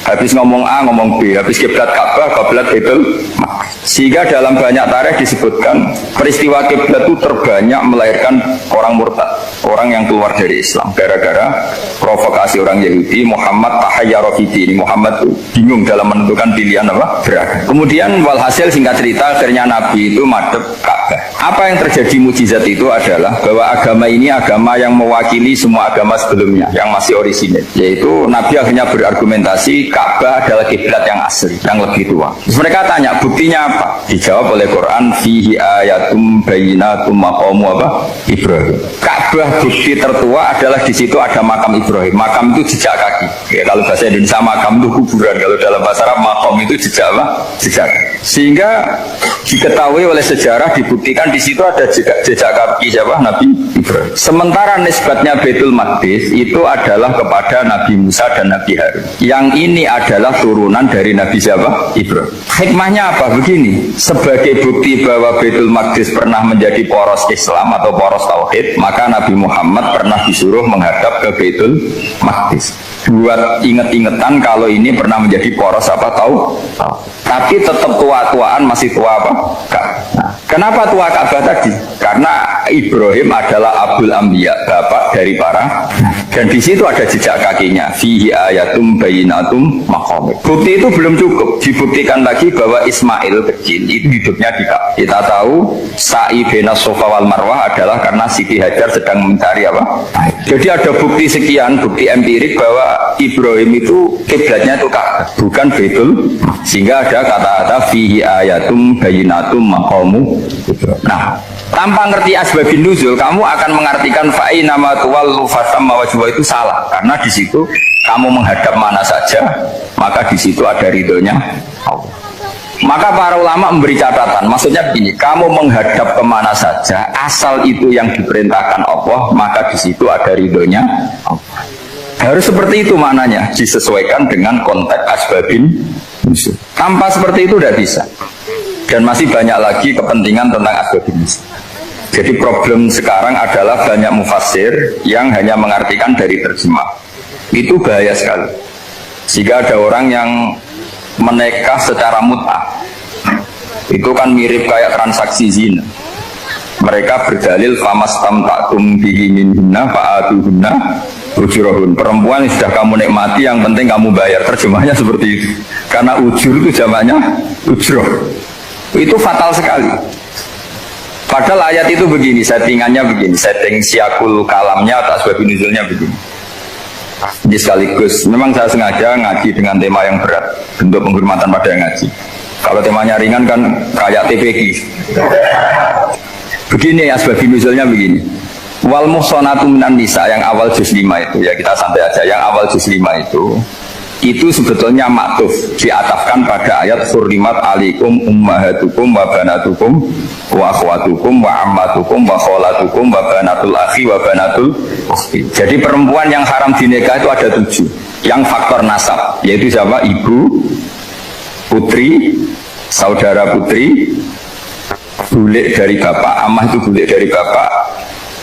habis ngomong A ngomong B, habis kiblat Ka'bah, kiblat Baitul Maqdis. Sehingga dalam banyak tarikh disebutkan peristiwa kiblat itu terbanyak melahirkan orang murtad, orang yang keluar dari Islam gara-gara provokasi orang Yahudi. Muhammad tahayyara fi din. Muhammad itu bingung dalam menentukan pilihan apa? Beragama. Kemudian walhasil singkat cerita akhirnya Nabi itu madhep Ka'bah. Apa yang terjadi mukjizat itu adalah bahwa agama ini agama yang mewakili semua agama sebelumnya yang masih orisinil, yaitu Nabi akhirnya berargumentasi Ka'bah adalah kiblat yang asli, yang lebih tua. Terus mereka tanya buktinya apa? Dijawab oleh Quran, fihi ayatum bayyinatum maqamu apa? Ibrahim. Ka'bah bukti tertua adalah di situ ada makam Ibrahim. Makam itu jejak kaki. Ya, kalau bahasa Indonesia makam itu kuburan, kalau dalam bahasa Arab maqam itu jejak apa? Jejak. Sehingga diketahui oleh sejarah, dibuktikan di situ ada jejak kaki siapa? Nabi Ibrahim. Sementara nisbatnya Baitul Maqdis itu adalah kepada Nabi Musa dan Nabi Harun. Yang ini adalah turunan dari Nabi siapa? Ibrahim. Hikmahnya apa? Begini, sebagai bukti bahwa Baitul Maqdis pernah menjadi poros Islam atau poros Tauhid, maka Nabi Muhammad pernah disuruh menghadap ke Baitul Maqdis. Buat inget-ingetan kalau ini pernah menjadi poros apa tahu? Tapi tetap tua-tuaan masih tua apa? Nah, kenapa tua Ka'bah tadi? Karena Ibrahim adalah Abul Anbiya, bapak dari para, dan di situ ada jejak kakinya. Fihi ayatum bayyinatum maqam. Bukti itu belum cukup, dibuktikan lagi bahwa Ismail kecil itu hidupnya di Ka'bah. Kita tahu sa'i baina Safa wal Marwah adalah karena Siti Hajar sedang mencari apa? Jadi ada bukti sekian, bukti empirik bahwa Ibrahim itu kiblatnya itu Ka'bah, bukan Baitul. Sehingga ada kata-kata fihi ayatum bayyinatum maqamu. Nah, tanpa ngerti asbabun nuzul, kamu akan mengartikan fa'i nama tuwallu fasamma wajwa itu salah, karena di situ kamu menghadap mana saja, maka di situ ada ridhonya Allah. Maka para ulama memberi catatan, maksudnya begini, kamu menghadap kemana saja, asal itu yang diperintahkan Allah, maka di situ ada ridhonya Allah. Harus seperti itu maknanya, disesuaikan dengan konteks asbabin nuzul. Tanpa seperti itu tidak bisa. Dan masih banyak lagi kepentingan tentang asbabin nuzul. Jadi problem sekarang adalah banyak mufassir yang hanya mengartikan dari terjemah. Itu bahaya sekali. Jika ada orang yang menikah secara mut'ah, itu kan mirip kayak transaksi zina. Mereka berdalil famastamta'tum bihi minhunna fa'atuhunna ujurahun. Perempuan yang sudah kamu nikmati, yang penting kamu bayar. Terjemahnya seperti itu. Karena ujur itu jamaknya ujroh. Itu fatal sekali. Padahal ayat itu begini, settingannya begini, setting siakul kalamnya atau asbabun nuzulnya begini. Jadi sekaligus, memang saya sengaja ngaji dengan tema yang berat, bentuk penghormatan pada yang ngaji. Kalau temanya ringan kan kayak TPG. Begini asbabun nuzulnya begini. Wal muhsanatu minan nisa, yang awal juz 5 itu, ya kita santai aja, yang awal juz 5 itu sebetulnya maktuf, diatafkan pada ayat hurrimat alikum ummahatukum wa banatukum wa akhwatukum wa ammatukum wa kholatukum wa banatul akhi wa banatul ukhti. Jadi perempuan yang haram dinikah itu ada 7 yang faktor nasab, yaitu siapa? Ibu, putri, saudara putri, bulik dari bapak, amah itu bulik dari bapak,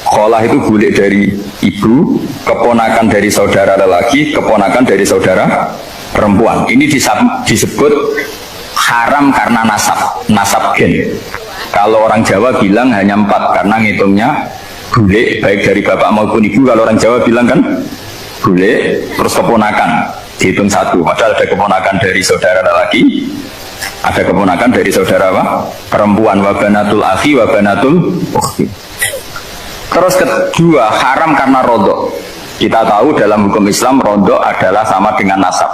kholah itu bulik dari ibu, keponakan dari saudara lelaki, keponakan dari saudara perempuan. Ini disebut haram karena nasab gen. Kalau orang Jawa bilang hanya 4 karena ngitungnya bulik baik dari bapak maupun ibu. Kalau orang Jawa bilang kan bulik terus keponakan dihitung 1. Padahal ada keponakan dari saudara lelaki, ada keponakan dari saudara apa? Perempuan. Wa banatul akhi wa banatul ukhti. Terus kedua, haram karena rodok. Kita tahu dalam hukum Islam rodok adalah sama dengan nasab.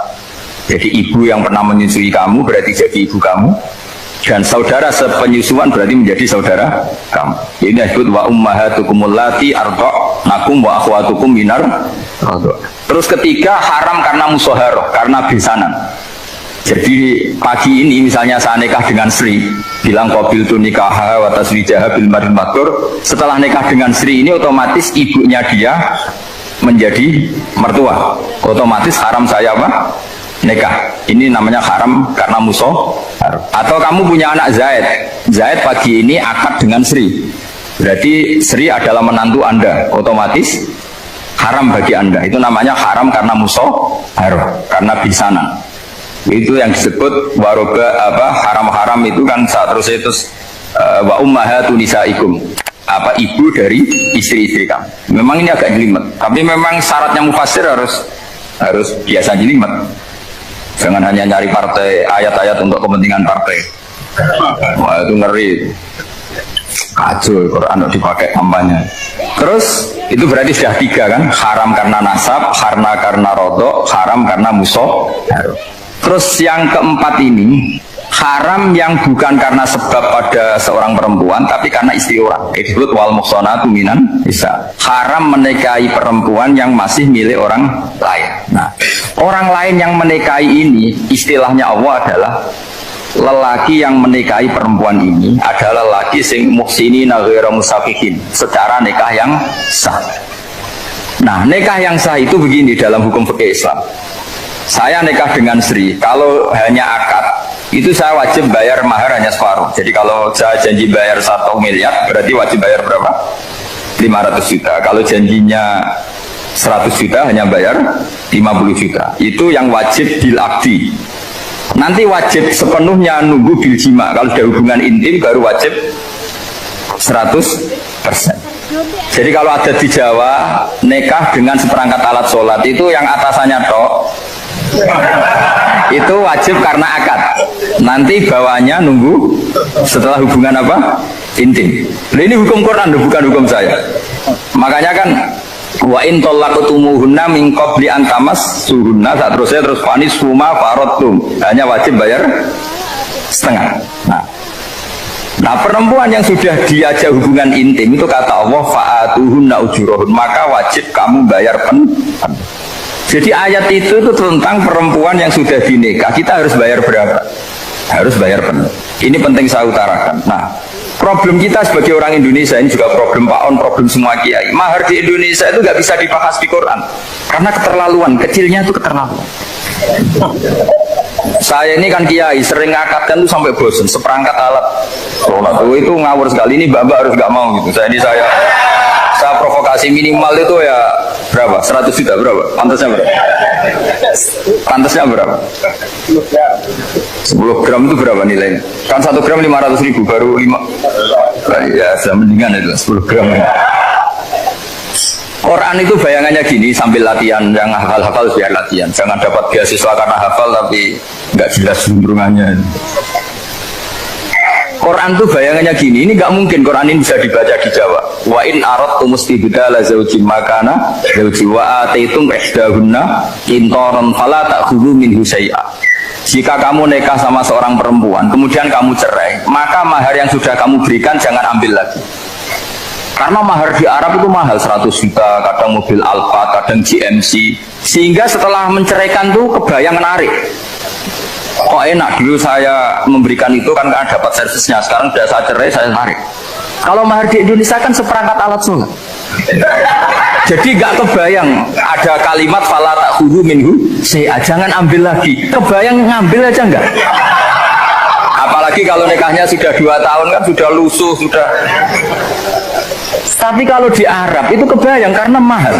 Jadi ibu yang pernah menyusui kamu berarti jadi ibu kamu, dan saudara sepenyusuan berarti menjadi saudara kamu. Ini disebut wa ummahatukumul lati arda'nakum wa akhwatukum minar rodok. Terus ketiga, haram karena musoharoh, karena besanan. Jadi pagi ini misalnya saya nikah dengan Sri, bilang qabil tu nikah wa taswijaha bil maril matur. Setelah nikah dengan Sri ini otomatis ibunya dia menjadi mertua. Otomatis haram saya apa? Nikah. Ini namanya haram karena musuh. Atau kamu punya anak Zaid. Zaid pagi ini akad dengan Sri. Berarti Sri adalah menantu Anda. Otomatis haram bagi Anda. Itu namanya haram karena musuh, karena bisanan. Itu yang disebut waroba apa haram-haram itu kan saat terus itu wa ummahatu nisaikum, apa ibu dari istri-istri kamu. Memang ini agak jelimet, tapi memang syaratnya mufassir harus biasa jelimet. Jangan hanya nyari partai ayat-ayat untuk kepentingan partai. Wah itu ngeri. Kacau Quran dipakai kampanye. Terus itu berarti sudah 3 kan? Haram karena nasab, karena rodok, haram karena musuh. Terus yang keempat ini haram yang bukan karena sebab pada seorang perempuan tapi karena istri orang. Itu disebut wal muhsanatu minan nisa. Haram menikahi perempuan yang masih milik orang lain. Nah, orang lain yang menikahi ini istilahnya Allah adalah lelaki yang menikahi perempuan ini adalah lelaki sing muhsinina ghairu musafihin, secara nikah yang sah. Nah, nikah yang sah itu begini dalam hukum fikih Islam. Saya nikah dengan Sri, kalau hanya akad, itu saya wajib bayar mahar hanya separuh. Jadi kalau saya janji bayar 1 miliar, berarti wajib bayar berapa? 500 juta. Kalau janjinya 100 juta, hanya bayar 50 juta. Itu yang wajib bil akdi. Nanti wajib sepenuhnya nunggu bil jima. Kalau ada hubungan intim, baru wajib 100%. Jadi kalau ada di Jawa, nikah dengan seperangkat alat sholat, itu yang atasannya tok, itu wajib karena akad. Nanti bawahnya nunggu setelah hubungan apa? Intim. Nah, ini hukum Quran, bukan hukum saya. Makanya kan wa in talaqtumuhunna min qabli an tamassuhunna, terus fanis suma faradtum, hanya wajib bayar setengah. Nah, perempuan yang sudah diajak hubungan intim itu kata Allah fa'atuhunna ujurahun, maka wajib kamu bayar Jadi ayat itu tentang perempuan yang sudah dinikah, kita harus bayar berapa? Harus bayar penuh. Ini penting saya utarakan. Nah, problem kita sebagai orang Indonesia, ini juga problem Pak On, problem semua kiai. Mahar di Indonesia itu nggak bisa dibahas di Quran karena keterlaluan, kecilnya itu keterlaluan. Saya ini kan kiai, sering ngakatkan tuh sampai bosan, seperangkat alat sholat itu ngawur sekali. Ini mbak harus nggak mau gitu. Saya provokasi minimal itu ya berapa? 100 juta berapa? Pantasnya berapa? Pantasnya berapa? 10 gram itu berapa nilainya? Kan 1 gram 500.000, baru 5. Ya sudah mendingan itu 10 gram. Quran itu bayangannya gini, sambil latihan, yang hafal-hafal biar latihan. Jangan dapat beasiswa karena hafal tapi nggak jelas juntrungannya. Quran tuh bayangannya gini, ini nggak mungkin Quran ini bisa dibaca di Jawa. Wa in aradtum istibdala zawjin makana zawji wa ataitum ihdahunna qintaran fala ta'khudhu minhu syai'a. Jika kamu nikah sama seorang perempuan, kemudian kamu cerai, maka mahar yang sudah kamu berikan jangan ambil lagi. Karena mahar di Arab itu mahal, 100 juta, kadang mobil Alfa, kadang GMC. Sehingga setelah menceraikan tuh kebayang menarik. Kok enak, dulu saya memberikan itu kan karena dapat servisnya, sekarang sudah saya cerai, saya tarik. Kalau mahar di Indonesia kan seperangkat alat sholat. Jadi gak kebayang ada kalimat fala ta'khudhu minhu syai'a, jangan ambil lagi. Kebayang ngambil aja enggak? Apalagi kalau nikahnya sudah 2 tahun kan sudah lusuh, sudah. Tapi kalau di Arab itu kebayang karena mahal.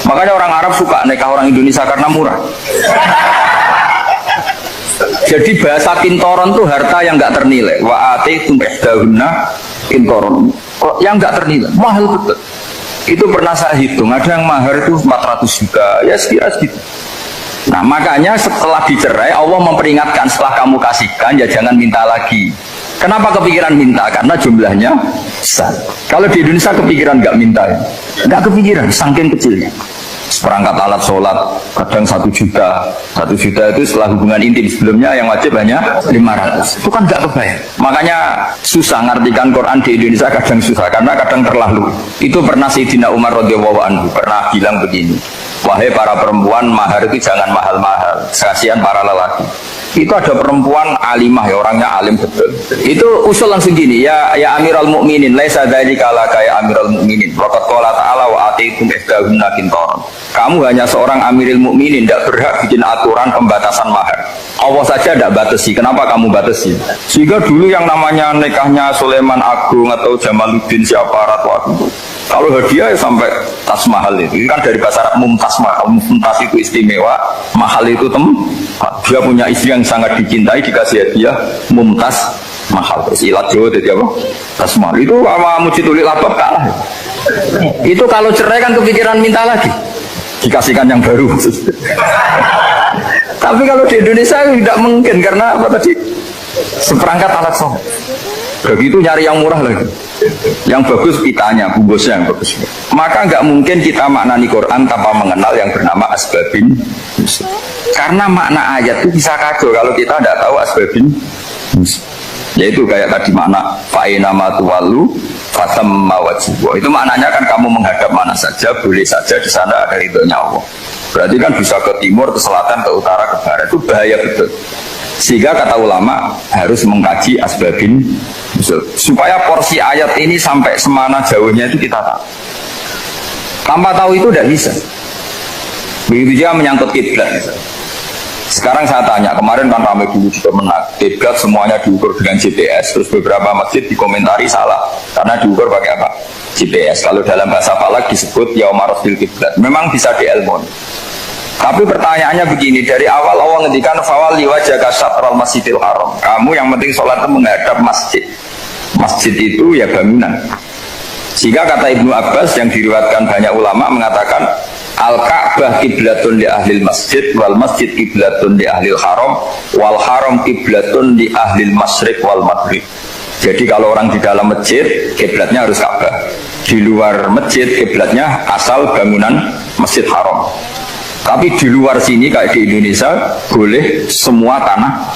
Makanya orang Arab suka nikah orang Indonesia karena murah. Jadi bahasa kintoron tuh harta yang nggak ternilai. Wa ataitum ihdahunna kintoron, yang nggak ternilai, mahal betul. Itu pernah saya hitung, ada yang mahar itu 400 juta, ya sekira segitu. Nah makanya setelah dicerai Allah memperingatkan, setelah kamu kasihkan ya jangan minta lagi. Kenapa kepikiran minta? Karena jumlahnya besar. Kalau di Indonesia kepikiran nggak minta, nggak kepikiran, saking kecilnya. Seperangkat alat sholat kadang 1 juta. 1 juta itu setelah hubungan intim, sebelumnya yang wajib hanya 500. Itu kan nggak kebayang. Makanya susah ngartikan Quran di Indonesia, kadang susah karena kadang terlalu. Itu pernah Sayyidina Umar radhiyallahu anhu pernah bilang begini, wahai para perempuan, mahar itu jangan mahal-mahal, kasihan para lelaki. Itu ada perempuan alimah ya, orangnya alim betul. Itu usul langsung gini, ya Amirul Mukminin, laisa dzalika laka ya Amirul Mukminin. Waqad qala ta'ala wa atiitum ihdahunna qintaran. Kamu hanya seorang Amirul Mukminin, tidak berhak bikin aturan pembatasan mahar. Allah saja tidak batasi, kenapa kamu batasi? Sehingga dulu yang namanya nikahnya Sulaiman Agung atau Jamaluddin siapa Ratu Agung, kalau hadiah ya sampai tas mahal itu kan dari bahasa Arab mumtaz mahal. Mumtaz itu istimewa, mahal itu dia punya istri yang sangat dicintai, dikasih hadiah mumtaz mahal. Terus ilat Jawa jadi apa? Tas mahal itu sama Mujidulil Labab kalah. Itu kalau cerai kan kepikiran minta lagi, dikasihkan yang baru. Tapi kalau di Indonesia tidak mungkin karena apa tadi? Seperangkat alat sholat. Begitu nyari yang murah lagi. Yang bagus pitanya, bungkusnya yang bagus. Maka nggak mungkin kita maknani Quran tanpa mengenal yang bernama asbabin. Karena makna ayat itu bisa kacau kalau kita tidak tahu asbabin. Yaitu kayak tadi makna fa'ina matuwalu fatamma wajibwa. Itu maknanya kan kamu menghadap mana saja, boleh saja di sana ada ridhonya Allah. Berarti kan bisa ke timur, ke selatan, ke utara, ke barat. Itu bahaya betul. Sehingga kata ulama harus mengkaji asbabin supaya porsi ayat ini sampai semana jauhnya itu kita tahu. Tanpa tahu itu tidak bisa. Begitu juga menyangkut kiblat. Sekarang saya tanya, kemarin kan ramai dulu juga menang kiblat semuanya diukur dengan GPS, terus beberapa masjid dikomentari salah karena diukur pakai apa? GPS. Kalau dalam bahasa falak disebut yaumarosbil kiblat. Memang bisa diilmon. Tapi pertanyaannya begini, dari awal Allah ngendikan fawalli wajhaka syatral masjidil haram. Kamu yang penting sholat itu menghadap masjid. Masjid itu ya bangunan. Sehingga kata Ibnu Abbas yang diriwayatkan banyak ulama mengatakan al-Ka'bah kiblatun li ahlil masjid wal masjid kiblatun li ahlil haram wal haram kiblatun li ahlil masyriq wal maghrib. Jadi kalau orang di dalam masjid kiblatnya harus Ka'bah. Di luar masjid kiblatnya asal bangunan Masjid Haram. Tapi di luar sini kayak di Indonesia boleh semua tanah.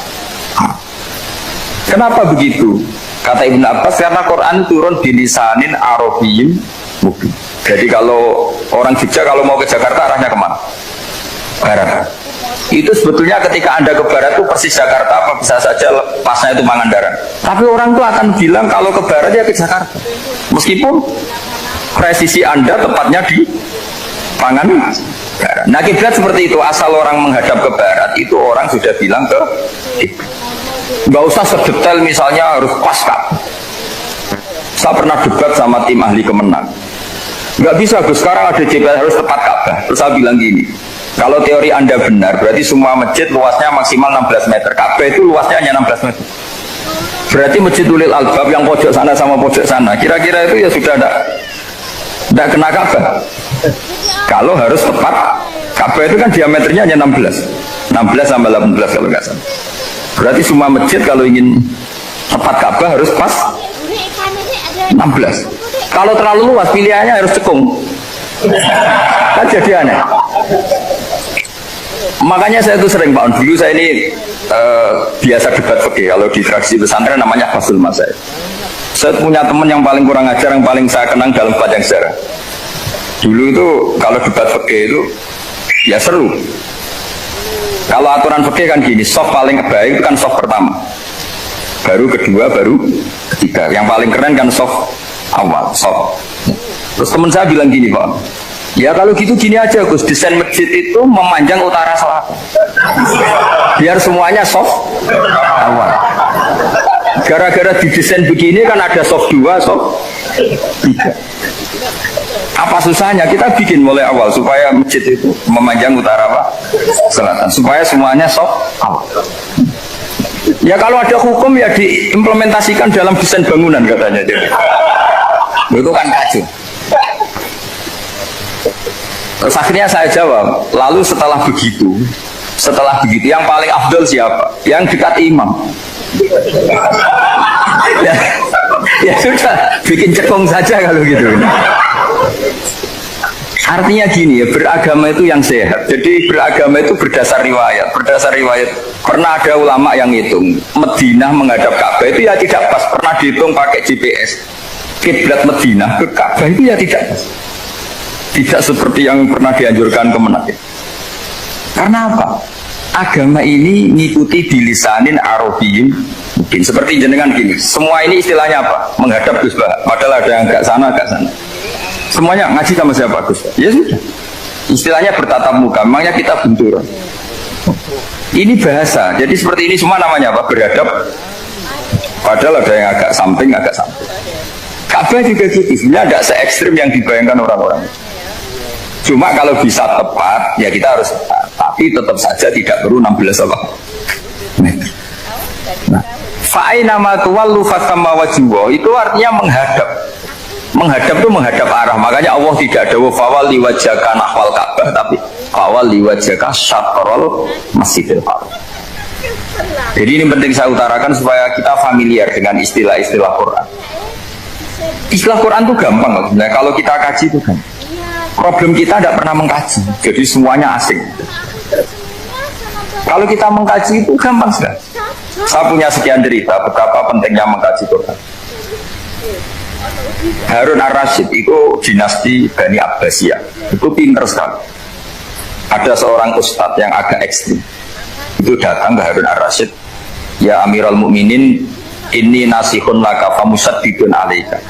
Kenapa begitu? Kata Ibn Abbas karena Quran turun di lisanin Arabiyyin mubin. Jadi kalau orang Jogja kalau mau ke Jakarta arahnya kemana? Barat. Itu sebetulnya ketika Anda ke barat itu persis Jakarta apa bisa saja pasnya itu Pangandaran. Tapi orang itu akan bilang kalau ke barat ya ke Jakarta. Meskipun presisi Anda tepatnya di Pangandaran. Nah kiblat seperti itu, asal orang menghadap ke barat itu orang sudah bilang ke kiblat. Nggak usah sedetail misalnya harus pas Ka'bah. Saya pernah debat sama tim ahli Kemenang. Nggak bisa Gus, sekarang ada GPS harus tepat Ka'bah. Terus saya bilang gini, kalau teori Anda benar, berarti semua masjid luasnya maksimal 16 meter. Ka'bah itu luasnya hanya 16 meter. Berarti Masjidul Albab yang pojok sana sama pojok sana, kira-kira itu ya sudah tidak kena Ka'bah. Kalau harus tepat, Ka'bah itu kan diameternya hanya 16 sampai 18 kalau nggak salah. Berarti semua masjid kalau ingin tepat Ka'bah harus pas 16. Kalau terlalu luas pilihannya harus cekung. Kan jadi aneh. Makanya saya itu sering Pak, dulu saya ini biasa debat fikih. Kalau di tradisi pesantren namanya fasul masail. Saya punya teman yang paling kurang ajar, yang paling saya kenang dalam panjang sejarah. Dulu itu kalau debat fikih itu ya seru. Kalau aturan fikih kan gini, soft paling baik itu kan soft pertama, baru kedua, baru ketiga. Yang paling keren kan soft awal, soft. Terus teman saya bilang gini Pak, ya kalau gitu gini aja Gus, desain masjid itu memanjang utara selatan, biar semuanya soft awal. Gara-gara didesain begini kan ada soft 2, soft 3. Apa susahnya kita bikin mulai awal supaya masjid itu memanjang utara apa? Selatan, supaya semuanya soft awal. Ya kalau ada hukum ya diimplementasikan dalam desain bangunan katanya. Itu kan kacau. Terus akhirnya saya jawab, lalu setelah begitu yang paling afdol siapa? Yang dekat imam. Ya sudah, bikin cekung saja kalau gitu. Artinya gini ya, beragama itu yang sehat. Jadi beragama itu berdasar riwayat. Berdasar riwayat, pernah ada ulama yang hitung Madinah menghadap Ka'bah itu ya tidak pas. Pernah dihitung pakai GPS. Kiblat Madinah ke Ka'bah itu ya tidak pas. Tidak seperti yang pernah dianjurkan Kemenak. Karena apa? Agama ini ngikuti bilisanin Arabiyyin mungkin seperti jenengan gini. Semua ini istilahnya apa? Menghadap Gus Bah. Padahal ada yang agak sana. Semuanya ngaji sama siapa Gus Bah? Ya sudah. Istilahnya bertatap muka. Memangnya kita benturan. Ini bahasa. Jadi seperti ini semua namanya apa? Berhadap. Padahal ada yang agak samping. Ka'bah juga gitu. Sebenarnya tidak se-ekstrim yang dibayangkan orang-orang. Cuma kalau bisa tepat, ya kita harus tepat. Tapi tetap saja tidak perlu 16 meter. Nah, fa'aina ma tuwallu fasamma wajhuhu itu artinya menghadap. Menghadap itu menghadap arah. Makanya Allah tidak ada fawal liwajhaka nahwal Ka'bah, tapi fawal liwajhaka syatrul Masjidil Haram. Jadi ini penting saya utarakan supaya kita familiar dengan istilah-istilah Quran. Istilah Quran itu gampang. Nah, kalau kita kaji itu kan. Problem kita tidak pernah mengkaji, jadi semuanya asing. Kalau kita mengkaji itu gampang sekali. Saya punya sekian cerita betapa pentingnya mengkaji Quran. Harun ar-Rasyid itu dinasti Bani Abbasiyah, itu pinter sekali. Ada seorang ustadz yang agak ekstrim, itu datang ke Harun ar-Rasyid, ya Amirul Mukminin, ini nasihun laka famusaddidun alaika.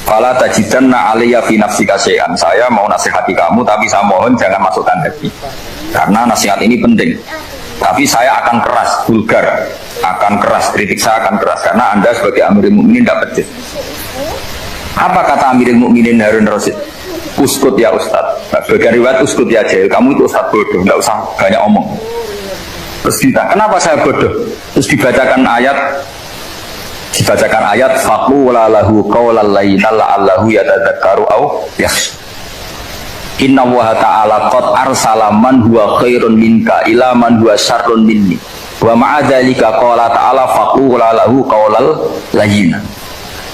Fala tajidanna aliyya fi nafsika syai'an. Saya mau nasihati kamu tapi saya mohon jangan masukkan hati. Karena nasihat ini penting. Tapi saya akan keras, vulgar, akan keras, kritik saya akan keras karena Anda sebagai Amirul Mukminin tidak pedes. Apa kata Amirul Mukminin Harun Rasyid? Uskut ya Ustaz. Bagian riwayat uskut ya jahil. Kamu itu Ustaz bodoh, tidak usah banyak omong. Terus kita, kenapa saya bodoh? Terus dibacakan ayat faqula lahu qawlan layyinan la'allahu yatadzakkaru aw yakhsha. Inna Allaha ta'ala qad arsala man huwa khairun minka ila man huwa syarrun minni. Wa ma'a dzalika qala ta'ala faqula lahu qawlan layyinan.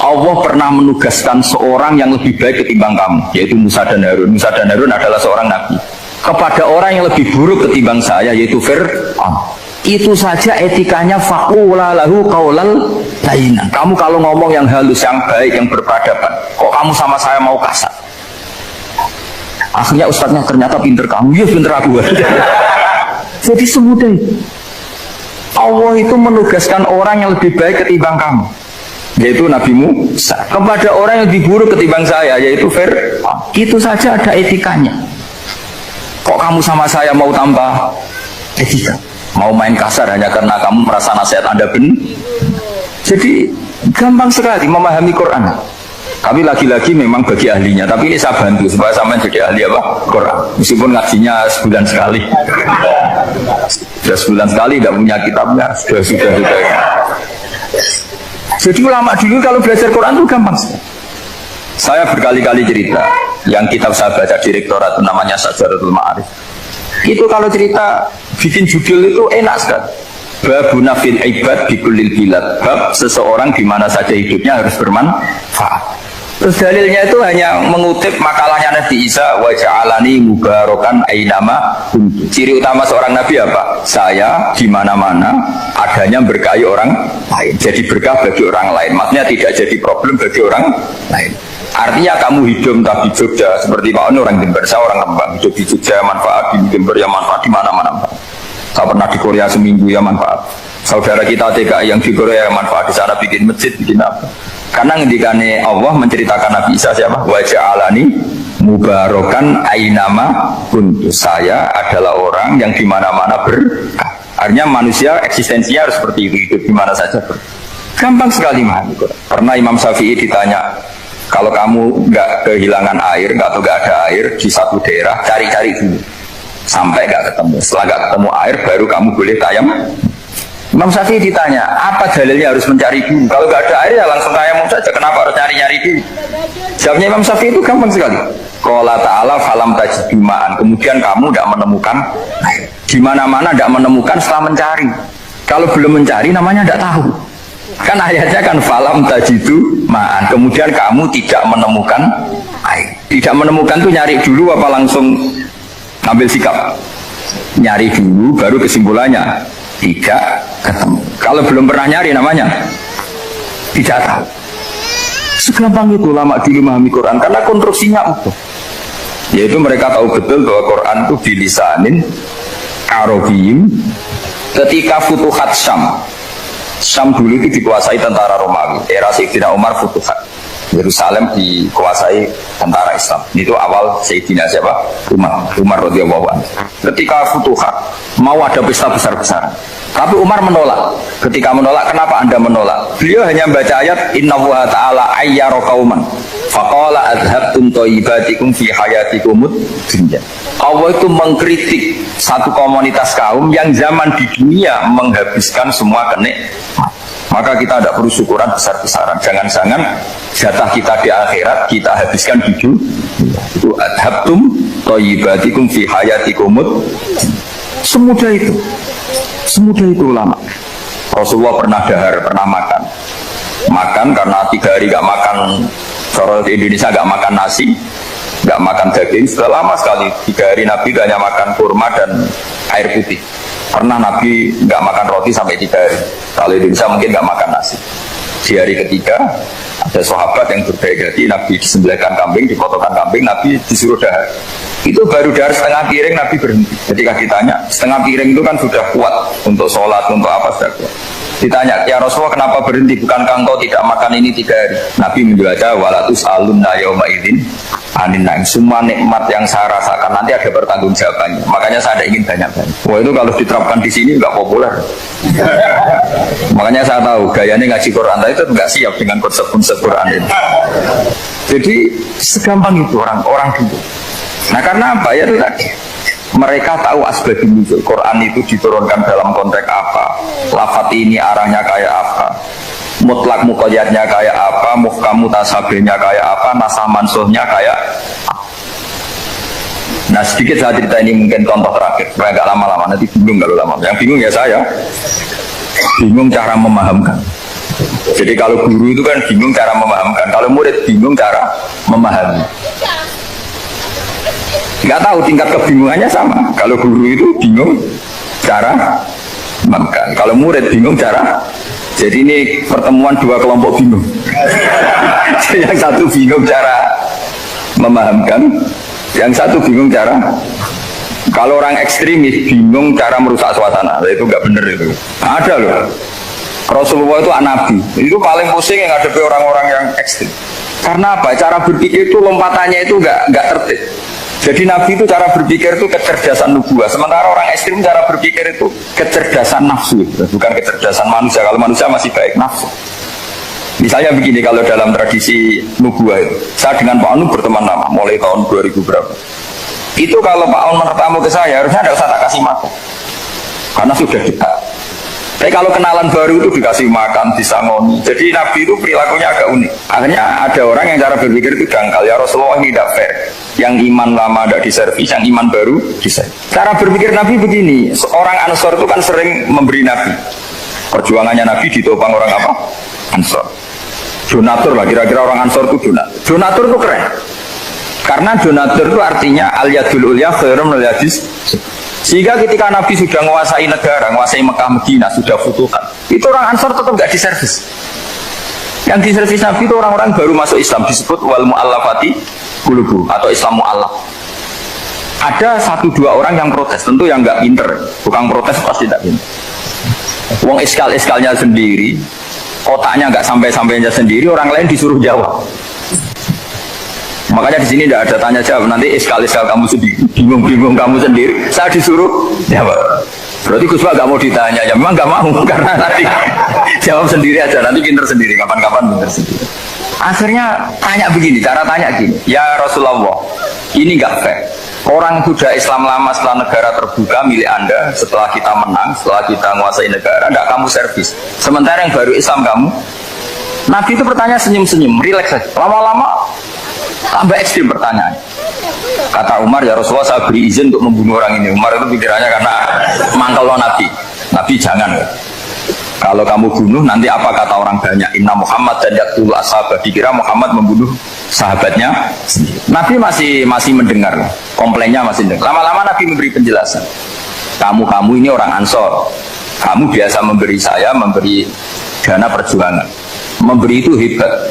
Allah pernah menugaskan seorang yang lebih baik ketimbang kamu, yaitu Musa dan Harun. Musa dan Harun adalah seorang nabi. Kepada orang yang lebih buruk ketimbang saya, yaitu Fir'aun. Itu saja etikanya faqula lahu qaulal layyinan. Kamu kalau ngomong yang halus, yang baik, yang berperadaban, kok kamu sama saya mau kasar? Akhirnya ustadznya ternyata pinter kamu, ya pinter aku. Jadi semudah itu. Allah itu menugaskan orang yang lebih baik ketimbang kamu, yaitu Nabi Musa, kepada orang yang lebih buruk ketimbang saya, yaitu Fir'aun. Itu saja ada etikanya. Kok kamu sama saya mau tambah etika? Mau main kasar hanya karena kamu merasa nasihat Anda benar? Jadi gampang sekali memahami Quran. Tapi lagi-lagi memang bagi ahlinya. Tapi ini saya bantu supaya sampai jadi ahli apa? Quran. Meskipun ngajinya sebulan sekali. Sudah sebulan sekali tidak punya kitabnya. Sudah. Jadi ulama dulu kalau belajar Quran itu gampang sekali. Saya berkali-kali cerita. Yang kitab saya baca di rektorat itu namanya Syajaratul Ma'arif. Itu kalau cerita bikin judul itu enak sekali. Babuna fil ibad bikulil bilad. Bab seseorang di mana saja hidupnya harus bermanfaat. Terus dalilnya itu hanya mengutip makalahnya Nabi Isa, wa ja'alani mubarakan ainama kuntu. Ciri utama seorang nabi apa? Saya di mana-mana adanya berkahi orang lain. Jadi berkah bagi orang lain. Maksudnya tidak jadi problem bagi orang lain. Artinya kamu hidup entah di Jogja seperti Pak Ono orang Jember, saya orang Lembang, hidup di Jogja manfaat, di Jember ya manfaat, di mana-mana. Saya pernah di Korea seminggu ya manfaat. Saudara kita TKI yang di Korea ya manfaat, di sana bikin masjid, bikin apa. Karena ngendikane Allah menceritakan Nabi Isa siapa? Wa ja'alani mubarakan ainama kuntu. Saya adalah orang yang di mana-mana berkah. Artinya manusia eksistensinya harus seperti itu, hidup di mana saja berkah. Gampang sekali memahami Quran. Pernah Imam Syafi'i ditanya, kalau kamu nggak kehilangan air, nggak ada air di satu daerah, cari-cari dulu sampai nggak ketemu. Setelah nggak ketemu air, baru kamu boleh tayamum. Imam Syafi'i ditanya, apa dalilnya harus mencari dulu? Kalau nggak ada air ya langsung tayamum saja. Kenapa harus cari-cari dulu? Jawabnya Imam Syafi'i itu gampang sekali. Qala ta'ala falam tajidu ma'an. Kemudian kamu tidak menemukan air. Di mana-mana tidak menemukan setelah mencari. Kalau belum mencari namanya tidak tahu. Kan ayatnya kan falam tajidu ma'an. Kemudian kamu tidak menemukan air. Tidak menemukan tuh nyari dulu apa langsung ambil sikap? Nyari dulu baru kesimpulannya tidak ketemu. Kalau belum pernah nyari namanya tidak tahu. Segampang itu lama dulu memahami Quran karena konstruksinya utuh. Yaitu mereka tahu betul bahwa Quran itu bilisanin Arabiyyin. Ketika Futuhat Syam dulu itu dikuasai tentara Romawi. Era Sayyidina Umar Futuhat. Yerusalem dikuasai tentara Islam. Itu awal Sayyidina siapa? Umar radhiyallahu anhu. Ketika Futuhat mau ada pesta besar-besaran. Tapi Umar menolak. Ketika menolak, kenapa Anda menolak? Beliau hanya membaca ayat Innallaha ta'ala ayyara qauman faqala adhabtum thayyibatikum fi hayatikumud dunya. Allah itu mengkritik satu komunitas kaum yang zaman di dunia menghabiskan semua kenikmatan. Maka kita tidak perlu syukuran besar-besaran. Jangan-jangan jatah kita di akhirat kita habiskan di dunia. Itu adhabtum thayyibatikum fi hayatikumud. Semudah itu. Semudah itu ulama. Rasulullah pernah dahar, pernah makan. Makan karena 3 hari gak makan. Kalau di Indonesia gak makan nasi, gak makan daging. Sudah lama sekali. 3 hari Nabi hanya makan kurma dan air putih. Pernah Nabi gak makan roti sampai 3 hari. Kalau Indonesia mungkin gak makan nasi. Di hari ketiga ada sahabat yang berbaik hati, Nabi disembelihkan kambing, dipotongkan kambing, Nabi disuruh dahar. Itu baru dahar setengah piring, Nabi berhenti. Ketika ditanya, setengah piring itu kan sudah kuat untuk sholat, untuk apa sudah kuat. Ditanya, ya Rasulullah kenapa berhenti? Bukankah engkau tidak makan ini 3 hari? Nabi menjawab, walatus alunna yauma idzin anin naim. Semua nikmat yang saya rasakan nanti ada pertanggungjawabannya. Makanya saya tidak ingin banyak-banyak. Wah, itu kalau diterapkan di sini nggak populer. Makanya saya tahu gayanya ngaji Quran itu nggak siap dengan konsep-konsep Quran ini. Jadi segampang itu orang dulu. Nah karena apa ya itu tadi? Mereka tahu asbabun nuzul. Quran itu diturunkan dalam konteks apa? Lafaz ini arahnya kayak apa? Mutlak muqayyadnya kayak apa? Muhkam mutasabihnya kayak apa? Nasah mansuhnya kayak apa? Nah sedikit saya cerita ini mungkin contoh terakhir. Supaya agak lama-lama, nanti bingung kalau lama. Yang bingung ya saya. Bingung cara memahamkan. Jadi kalau guru itu kan bingung cara memahamkan. Kalau murid bingung cara memahami. Nggak tahu tingkat kebingungannya sama. Kalau guru itu bingung cara memahamkan. Kalau murid bingung cara. Jadi ini pertemuan 2 kelompok bingung. Yang satu bingung cara memahamkan, yang satu bingung cara. Kalau orang ekstremis bingung cara merusak suasana, itu nggak benar itu. Ada loh. Rasulullah itu nabi. Itu paling pusing yang ngadepi orang-orang yang ekstrim. Karena apa? Cara berpikir itu lompatannya itu nggak tertib. Jadi Nabi itu cara berpikir itu kecerdasan nubuah. Sementara orang ekstrim cara berpikir itu kecerdasan nafsu, bukan kecerdasan manusia. Kalau manusia masih baik nafsu. Misalnya begini, kalau dalam tradisi nubuah itu, saya dengan Pak Anu berteman lama, mulai tahun 2000 berapa. Itu kalau Pak Anu bertamu ke saya, harusnya tidak usah tak kasih makan, karena sudah dekat. Tapi kalau kenalan baru itu dikasih makan, disangoni. Jadi Nabi itu perilakunya agak unik. Akhirnya ada orang yang cara berpikir itu dangkal. Ya Rasulullah ini tidak fair. Yang iman lama tidak diservis, yang iman baru diservis. Cara berpikir Nabi begini. Seorang Ansor itu kan sering memberi Nabi. Perjuangannya Nabi ditopang orang apa? Ansor. Donatur lah, kira-kira orang Ansor itu donatur. Donatur itu keren. Karena donatur itu artinya al-yadul ulya khairum al-yadis. Sehingga ketika Nabi sudah menguasai negara, menguasai Mekah, Medina, sudah futuhat, itu orang Ansor tetap nggak diservis. Yang diservis Nabi itu orang-orang baru masuk Islam, disebut wal mu'allafati qulubuhum atau Islam mu'allaf. Ada 1-2 orang yang protes, tentu yang nggak pinter, bukan protes pasti tidak pinter. Wong iskal-iskalnya sendiri, kotaknya nggak sampai-sampainya sendiri, orang lain disuruh jawab. Makanya di sini tidak ada tanya jawab. Nanti iskal-iskal kamu sendiri, bingung-bingung kamu sendiri, saya disuruh jawab. Berarti Gus Pak nggak mau ditanya, ya memang nggak mau karena nanti jawab sendiri aja, nanti pinter sendiri, kapan-kapan pinter sendiri. Akhirnya tanya begini, cara tanya gini, ya Rasulullah, ini nggak fair. Orang sudah Islam lama setelah negara terbuka milik Anda, setelah kita menang, setelah kita menguasai negara, tidak kamu servis. Sementara yang baru Islam kamu, Nabi itu bertanya senyum-senyum, rileks saja. Lama-lama tambah ekstrim pertanyaan. Kata Umar, ya Rasulullah saya beri izin untuk membunuh orang ini. Umar itu pikirannya karena mangkel lo Nabi. Nabi jangan. Kalau kamu bunuh nanti apa kata orang banyak? Inna Muhammad dan yaktul ashabat. Dikira Muhammad membunuh sahabatnya. Nabi masih mendengar. Komplainnya masih mendengar. Lama-lama Nabi memberi penjelasan. Kamu ini orang Ansor. Kamu biasa memberi saya, memberi dana perjuangan. Memberi itu hebat.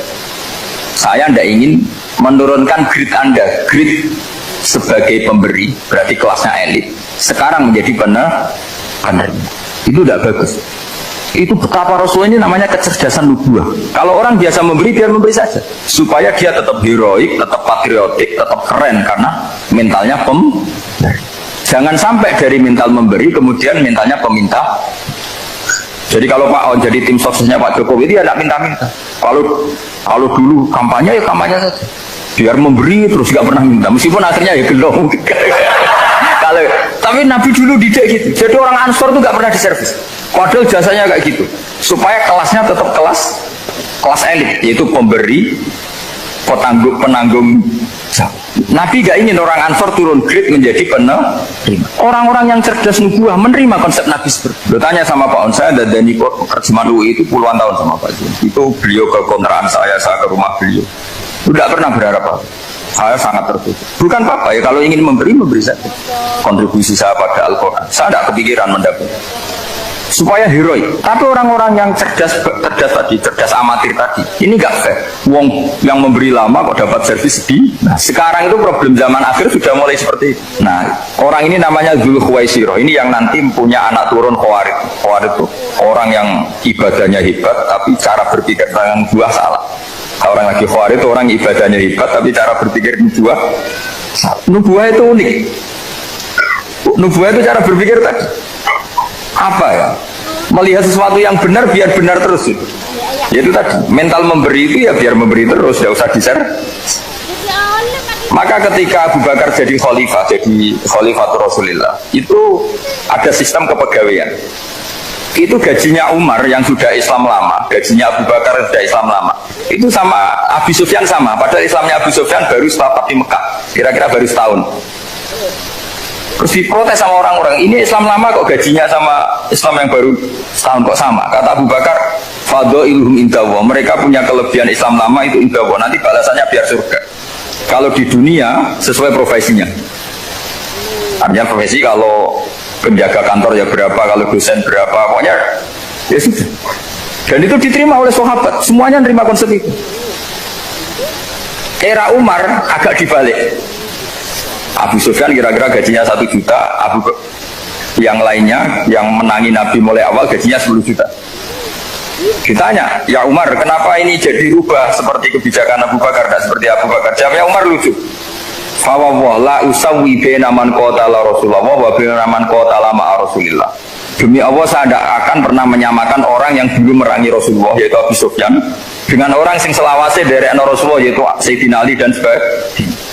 Saya tidak ingin menurunkan grid Anda. Grid sebagai pemberi, berarti kelasnya elit, sekarang menjadi penerima. Itu tidak bagus. Itu betapa Rasul ini namanya kecerdasan nubuah. Kalau orang biasa memberi, biar memberi saja, supaya dia tetap heroik, tetap patriotik, tetap keren, karena mentalnya pemberi. Jangan sampai dari mental memberi kemudian mentalnya peminta. Jadi kalau Pak On jadi tim suksesnya Pak Jokowi, dia tidak minta-minta. Kalau dulu kampanye, ya kampanye saja, biar memberi terus nggak pernah minta, meskipun akhirnya ya gelong. Tapi Nabi dulu tidak gitu. Jadi orang Ansor itu nggak pernah diservis, padahal jasanya kayak gitu, supaya kelasnya tetap kelas elit, yaitu pemberi, penanggung. Nabi gak ingin orang Ansor turun grade menjadi penerima. Orang-orang yang cerdas nubuah menerima konsep Nabi seperti itu. Tanya sama Pak On, saya dan terjemahan UI itu puluhan tahun sama Pak Jun. Itu beliau ke kontrakan saya ke rumah beliau. Tidak pernah berharap apa. Saya sangat tertutup. Bukan apa-apa ya, kalau ingin memberi saja. Kontribusi saya pada Al-Quran, saya tidak kepikiran mendapat. Supaya heroik. Tapi orang-orang yang cerdas amatir tadi, ini nggak fair. Wong yang memberi lama kok dapat servis sedih. Nah, sekarang itu problem zaman akhir sudah mulai seperti itu. Nah, orang ini namanya Dzul Khuwaisirah. Ini yang nanti punya anak turun Khawarij. Khawarij itu orang yang ibadahnya hebat, tapi cara berpikir dengan buah salah. Orang lagi Khawarij itu orang ibadahnya hebat, tapi cara berpikir buah salah. Nubuah itu unik. Nubuah itu cara berpikir tadi. Apa ya? Melihat sesuatu yang benar biar benar terus itu. Yaitu tadi, mental memberi itu ya biar memberi terus, tidak usah di-share. Maka ketika Abu Bakar jadi khalifah Rasulullah, itu ada sistem kepegawaian. Itu gajinya Umar yang sudah Islam lama, gajinya Abu Bakar yang sudah Islam lama, itu sama Abu Sufyan sama, padahal Islamnya Abu Sufyan baru setelah di Mekah, kira-kira baru setahun. Terus diprotes sama orang-orang, ini Islam lama kok gajinya sama Islam yang baru setahun kok sama. Kata Abu Bakar, fadhailuhum indallah, mereka punya kelebihan Islam lama itu indallah, nanti balasannya biar surga. Kalau di dunia sesuai profesinya. Artinya profesi, kalau penjaga kantor ya berapa, kalau dosen berapa, pokoknya ya sudah. Dan itu diterima oleh sahabat, semuanya menerima konsep itu. Era Umar agak dibalik. Abu Sufyan kira-kira gajinya 1 juta, yang lainnya yang menangi Nabi mulai awal gajinya 10 juta. Ditanya, ya Umar, kenapa ini jadi rubah seperti kebijakan Abu Bakar, tidak seperti Abu Bakar? Jawabnya Umar lucu. Fawwah la usawwi baina man qatala Rasulullah wa baina man qatala ma'a Rasulillah. Demi Allah, saya tidak akan pernah menyamakan orang yang dulu merangi Rasulullah, yaitu Abu Sufyan, dengan orang yang selawase dari Rasulullah, yaitu Sayyidina Ali dan sebagainya.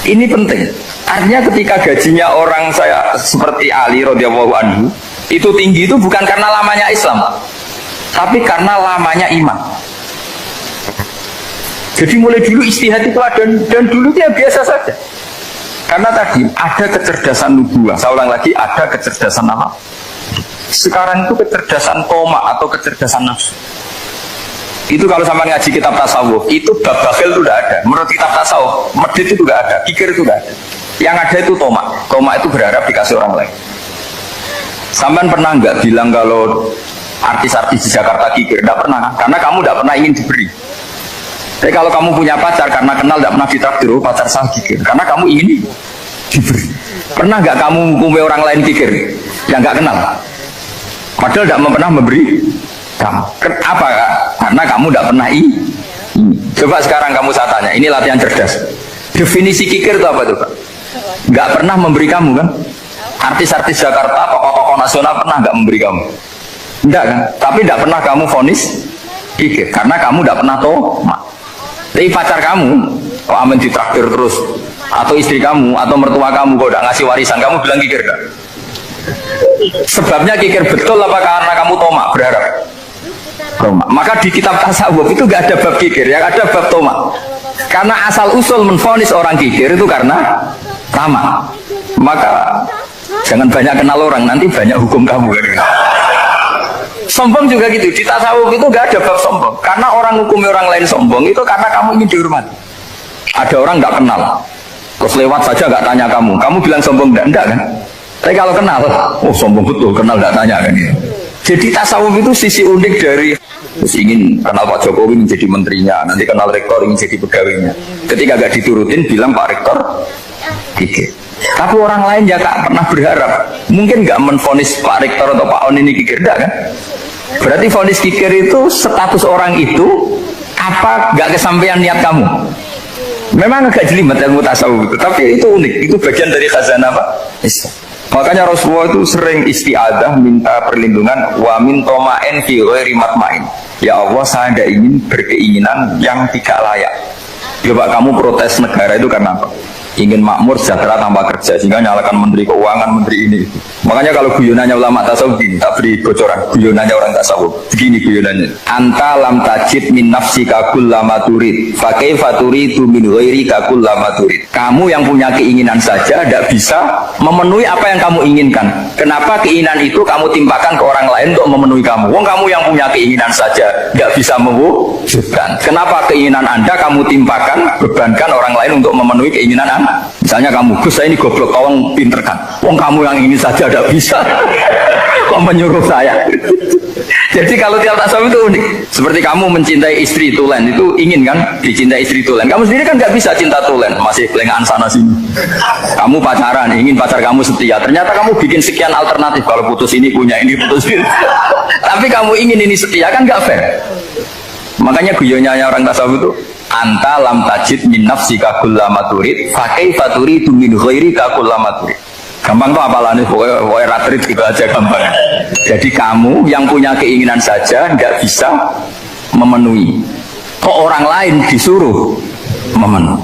Ini penting. Artinya ketika gajinya orang saya seperti Ali radhiyallahu anhu itu tinggi, itu bukan karena lamanya Islam, tapi karena lamanya iman. Jadi mulai dulu istihad itu ada, dan dulu dia biasa saja. Karena tadi ada kecerdasan nubuah. Saya ulang lagi, ada kecerdasan apa? Sekarang itu kecerdasan toma atau kecerdasan nafsu. Itu kalau sampai ngaji kitab tasawuf, itu bab bakhil itu tidak ada. Menurut kitab tasawuf, medit itu tidak ada, kikir itu tidak ada. Yang ada itu toma. Toma itu berharap dikasih orang lain. Sampai pernah nggak bilang kalau artis-artis di Jakarta kikir? Tidak pernah, karena kamu tidak pernah ingin diberi. Tapi kalau kamu punya pacar, karena kenal tidak pernah ditraktir, pacar saya kikir, karena kamu ingin diberi. Pernah nggak kamu hukumi orang lain kikir yang nggak kenal? Padahal tidak pernah memberi kamu. Apa? Karena kamu tidak pernah Coba sekarang kamu saya tanya, ini latihan cerdas. Definisi kikir itu apa tuh, Pak? Nggak pernah memberi kamu kan? Artis-artis Jakarta, tokoh-tokoh nasional pernah nggak memberi kamu? Enggak kan? Tapi tidak pernah kamu vonis kikir, karena kamu tidak pernah toma. Tapi pacar kamu, kok aman ditraktir terus, atau istri kamu, atau mertua kamu, kok udah ngasih warisan, kamu bilang kikir kan? Sebabnya kikir betul apa karena kamu toma, berharap? Toma. Maka di kitab tasawuf itu gak ada bab kikir, yang ada bab toma. Karena asal usul menvonis orang kikir itu karena tama. Maka jangan banyak kenal orang, nanti banyak hukum kamu. Sombong juga gitu, di tasawuf itu gak ada bab sombong. Karena orang hukumi orang lain sombong itu karena kamu ingin dihormati. Ada orang gak kenal, terus lewat saja gak tanya kamu bilang sombong enggak kan? Tapi kalau kenal, oh sombong betul, kenal gak tanya kan gitu. Jadi tasawuf itu sisi unik dari terus ingin kenal Pak Jokowi menjadi menterinya, nanti kenal rektor ingin jadi pegawainya. Ketika gak diturutin bilang Pak Rektor kikir. Tapi orang lain ya gak pernah berharap. Mungkin gak menvonis Pak Rektor atau Pak On ini kikir, enggak kan? Berarti vonis kikir itu status orang itu apa gak kesampaian niat kamu? Memang agak jelimet ilmu tasawuf itu, tapi itu unik. Itu bagian dari khazanah apa? Islam. Makanya Rasulullah itu sering istiadah minta perlindungan wa min toma'in fi ghairi matma'in. Ya Allah, saya tidak ingin berkeinginan yang tidak layak. Coba kamu protes negara itu karena apa? Ingin makmur sejahtera tanpa kerja, sehingga nyalakan menteri keuangan, menteri ini itu. Makanya kalau guyonannya ulama tasawuf gini, tak beri bocoran, guyonannya orang tasawuf begini guyonannya. Anta lam tajid min nafsika kullama turid fa kaifa turidu min ghairika kullama turid. Kamu yang punya keinginan saja tidak bisa memenuhi apa yang kamu inginkan. Kenapa keinginan itu kamu timpakan ke orang lain untuk memenuhi kamu? Wong kamu yang punya keinginan saja tidak bisa mewujudkan. Kenapa keinginan Anda kamu timpakan, bebankan orang lain untuk memenuhi keinginan Anda? Misalnya kamu, Gus saya ini goblok, tolong pinterkan. Wong kamu yang ini saja tidak bisa, kok menyuruh saya? Jadi kalau tiap tasawuf itu unik. Seperti kamu mencintai istri tulen, itu ingin kan dicintai istri tulen. Kamu sendiri kan nggak bisa cinta tulen, masih pelengahan sana sini. Kamu pacaran, ingin pacar kamu setia. Ternyata kamu bikin sekian alternatif. Kalau putus ini punya ini, putus ini. Tapi kamu ingin ini setia kan nggak fair. Makanya guyonnya orang tasawuf itu anta lam tajid min nafsika kullama turid fa kaifa turidu min ghairika kullama turid. Gampang tuh apalane pokoknya ratrit gitu aja gampang. Jadi kamu yang punya keinginan saja nggak bisa memenuhi, kok orang lain disuruh memenuhi.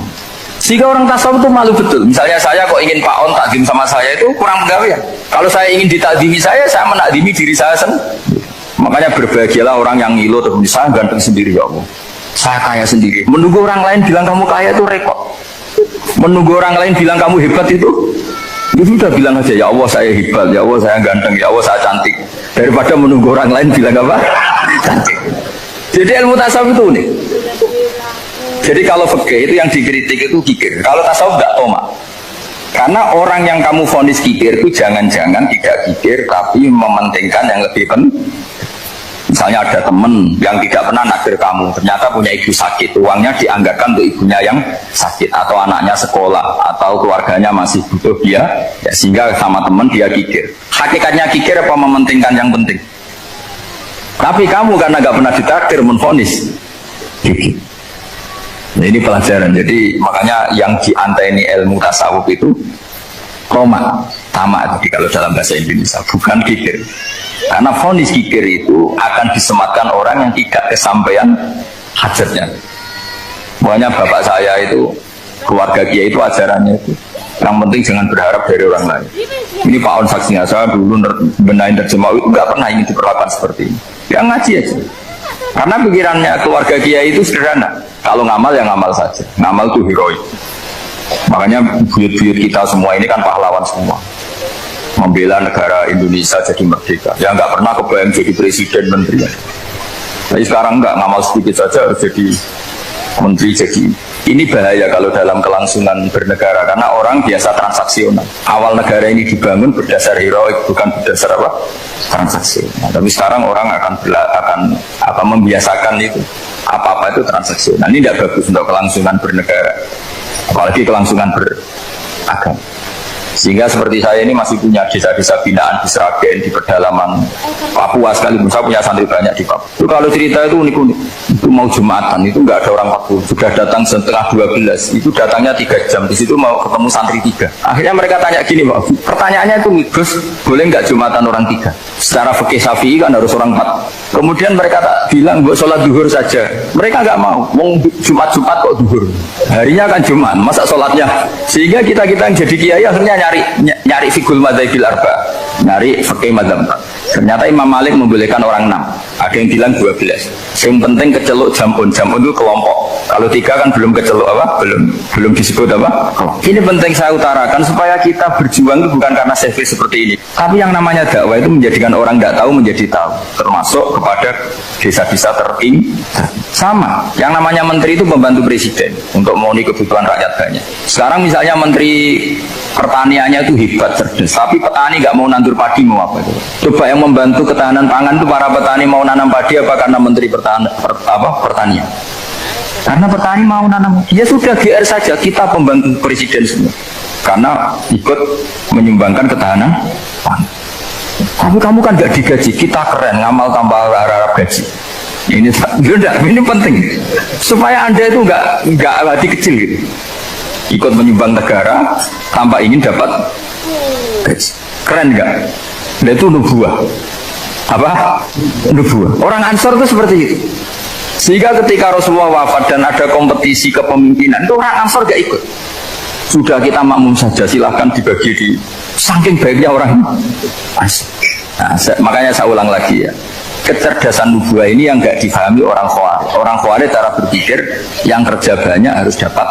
Sehingga orang tasawuf itu malu betul. Misalnya saya kok ingin Pak On takdim sama saya itu kurang pegawaian. Kalau saya ingin ditakdimi saya menakdimi diri saya sendiri. Makanya berbahagialah orang yang ngilu terus saya ganteng sendiri ya Allah, saya kaya sendiri. Menunggu orang lain bilang kamu kaya itu repot. Menunggu orang lain bilang kamu hebat itu sudah bilang aja ya Allah saya hebat, ya Allah saya ganteng, ya Allah saya cantik. Daripada menunggu orang lain bilang apa? Cantik. Jadi ilmu tasawuf itu unik. Jadi kalau fikih itu yang dikritik itu kikir. Kalau tasawuf enggak tomak. Karena orang yang kamu vonis kikir itu jangan-jangan tidak kikir tapi mementingkan yang lebih penting. Misalnya ada teman yang tidak pernah nakdir kamu, ternyata punya ibu sakit, uangnya dianggarkan untuk ibunya yang sakit, atau anaknya sekolah, atau keluarganya masih butuh dia, ya sehingga sama teman dia kikir. Hakikatnya kikir apa mementingkan yang penting? Tapi kamu karena gak pernah ditakdir menvonis kikir. Nah, ini pelajaran. Jadi makanya yang dianteni ilmu tasawuf itu tamak. Jadi kalau dalam bahasa Indonesia bukan kikir. Karena vonis kikir itu akan disematkan orang yang tidak kesampaian hajatnya. Makanya bapak saya itu, keluarga Kiai itu ajarannya itu yang penting jangan berharap dari orang lain. Ini Pak On saksinya, saya dulu benahin terjemah itu nggak pernah ingin diperlakukan seperti ini. Ya ngaji aja. Karena pikirannya keluarga Kiai itu sederhana. Kalau ngamal ya ngamal saja. Ngamal itu heroik. Makanya buyut-buyut kita semua ini kan pahlawan semua. Membela negara Indonesia jadi merdeka. Ya nggak pernah kebayang jadi presiden menteri. Tapi sekarang nggak, ngamal sedikit saja harus jadi menteri. Jadi ini bahaya kalau dalam kelangsungan bernegara, karena orang biasa transaksional. Awal negara ini dibangun berdasar heroik, bukan berdasar apa? Transaksional. Tapi sekarang orang akan membiasakan itu. Apa-apa itu transaksional. Ini tidak bagus untuk kelangsungan bernegara. Apalagi kelangsungan beragama. Sehingga seperti saya ini masih punya desa-desa binaan di Sragen, di pedalaman Papua sekalipun. Saya punya santri banyak di Papua. Itu kalau cerita itu unik-unik. Itu mau Jumatan, itu nggak ada orang Papua. Sudah datang setengah 12, itu datangnya 3 jam. Di situ mau ketemu santri 3. Akhirnya mereka tanya gini, Pak. Pertanyaannya itu, Gus, boleh nggak Jumatan orang 3? Secara fikih Syafi'i kan harus orang 4. Kemudian mereka tak bilang, buat sholat duhur saja. Mereka nggak mau. Mau Jumat-Jumat kok duhur. Harinya kan Jumat, masa sholatnya? Sehingga kita yang jadi kiai akhirnya nyari fikul madzhabil arba, nyari fikih madzhab. Ternyata Imam Malik membolehkan orang 6, ada yang bilang 12. Yang penting keceluk jamun itu kelompok. Kalau 3 kan belum keceluk apa? Belum disebut apa? Ini penting saya utarakan supaya kita berjuang itu bukan karena selfie seperti ini. Tapi yang namanya dakwah itu menjadikan orang tidak tahu menjadi tahu, termasuk kepada desa-desa tertinggi. Sama, yang namanya menteri itu pembantu presiden untuk memenuhi kebutuhan rakyat banyak. Sekarang misalnya menteri pertaniannya itu hebat, cerdas, tapi petani nggak mau nandur padi, mau apa itu? Coba yang membantu ketahanan pangan itu para petani mau nanam padi apa karena menteri pertanian? Karena petani mau nanam, ya sudah GR saja, kita pembantu presiden semua. Karena ikut menyumbangkan ketahanan pangan. Tapi kamu kan nggak digaji, kita keren, ngamal tambah harap gaji. Ini penting supaya Anda itu nggak hati kecil gitu. Ikut menyumbang negara tanpa ingin dapat gaji. Keren nggak? Nah, itu nubuah. Apa? Nubuah. Orang Ansor itu seperti itu. Sehingga ketika Rasulullah wafat dan ada kompetisi kepemimpinan, itu orang Ansor gak ikut. Sudah kita makmum saja, silahkan dibagi di saking baiknya orang Ansor. Nah, makanya saya ulang lagi ya. Kecerdasan nubuah ini yang nggak difahami orang Khawarij. Orang Khawarij cara berpikir yang kerja banyak harus dapat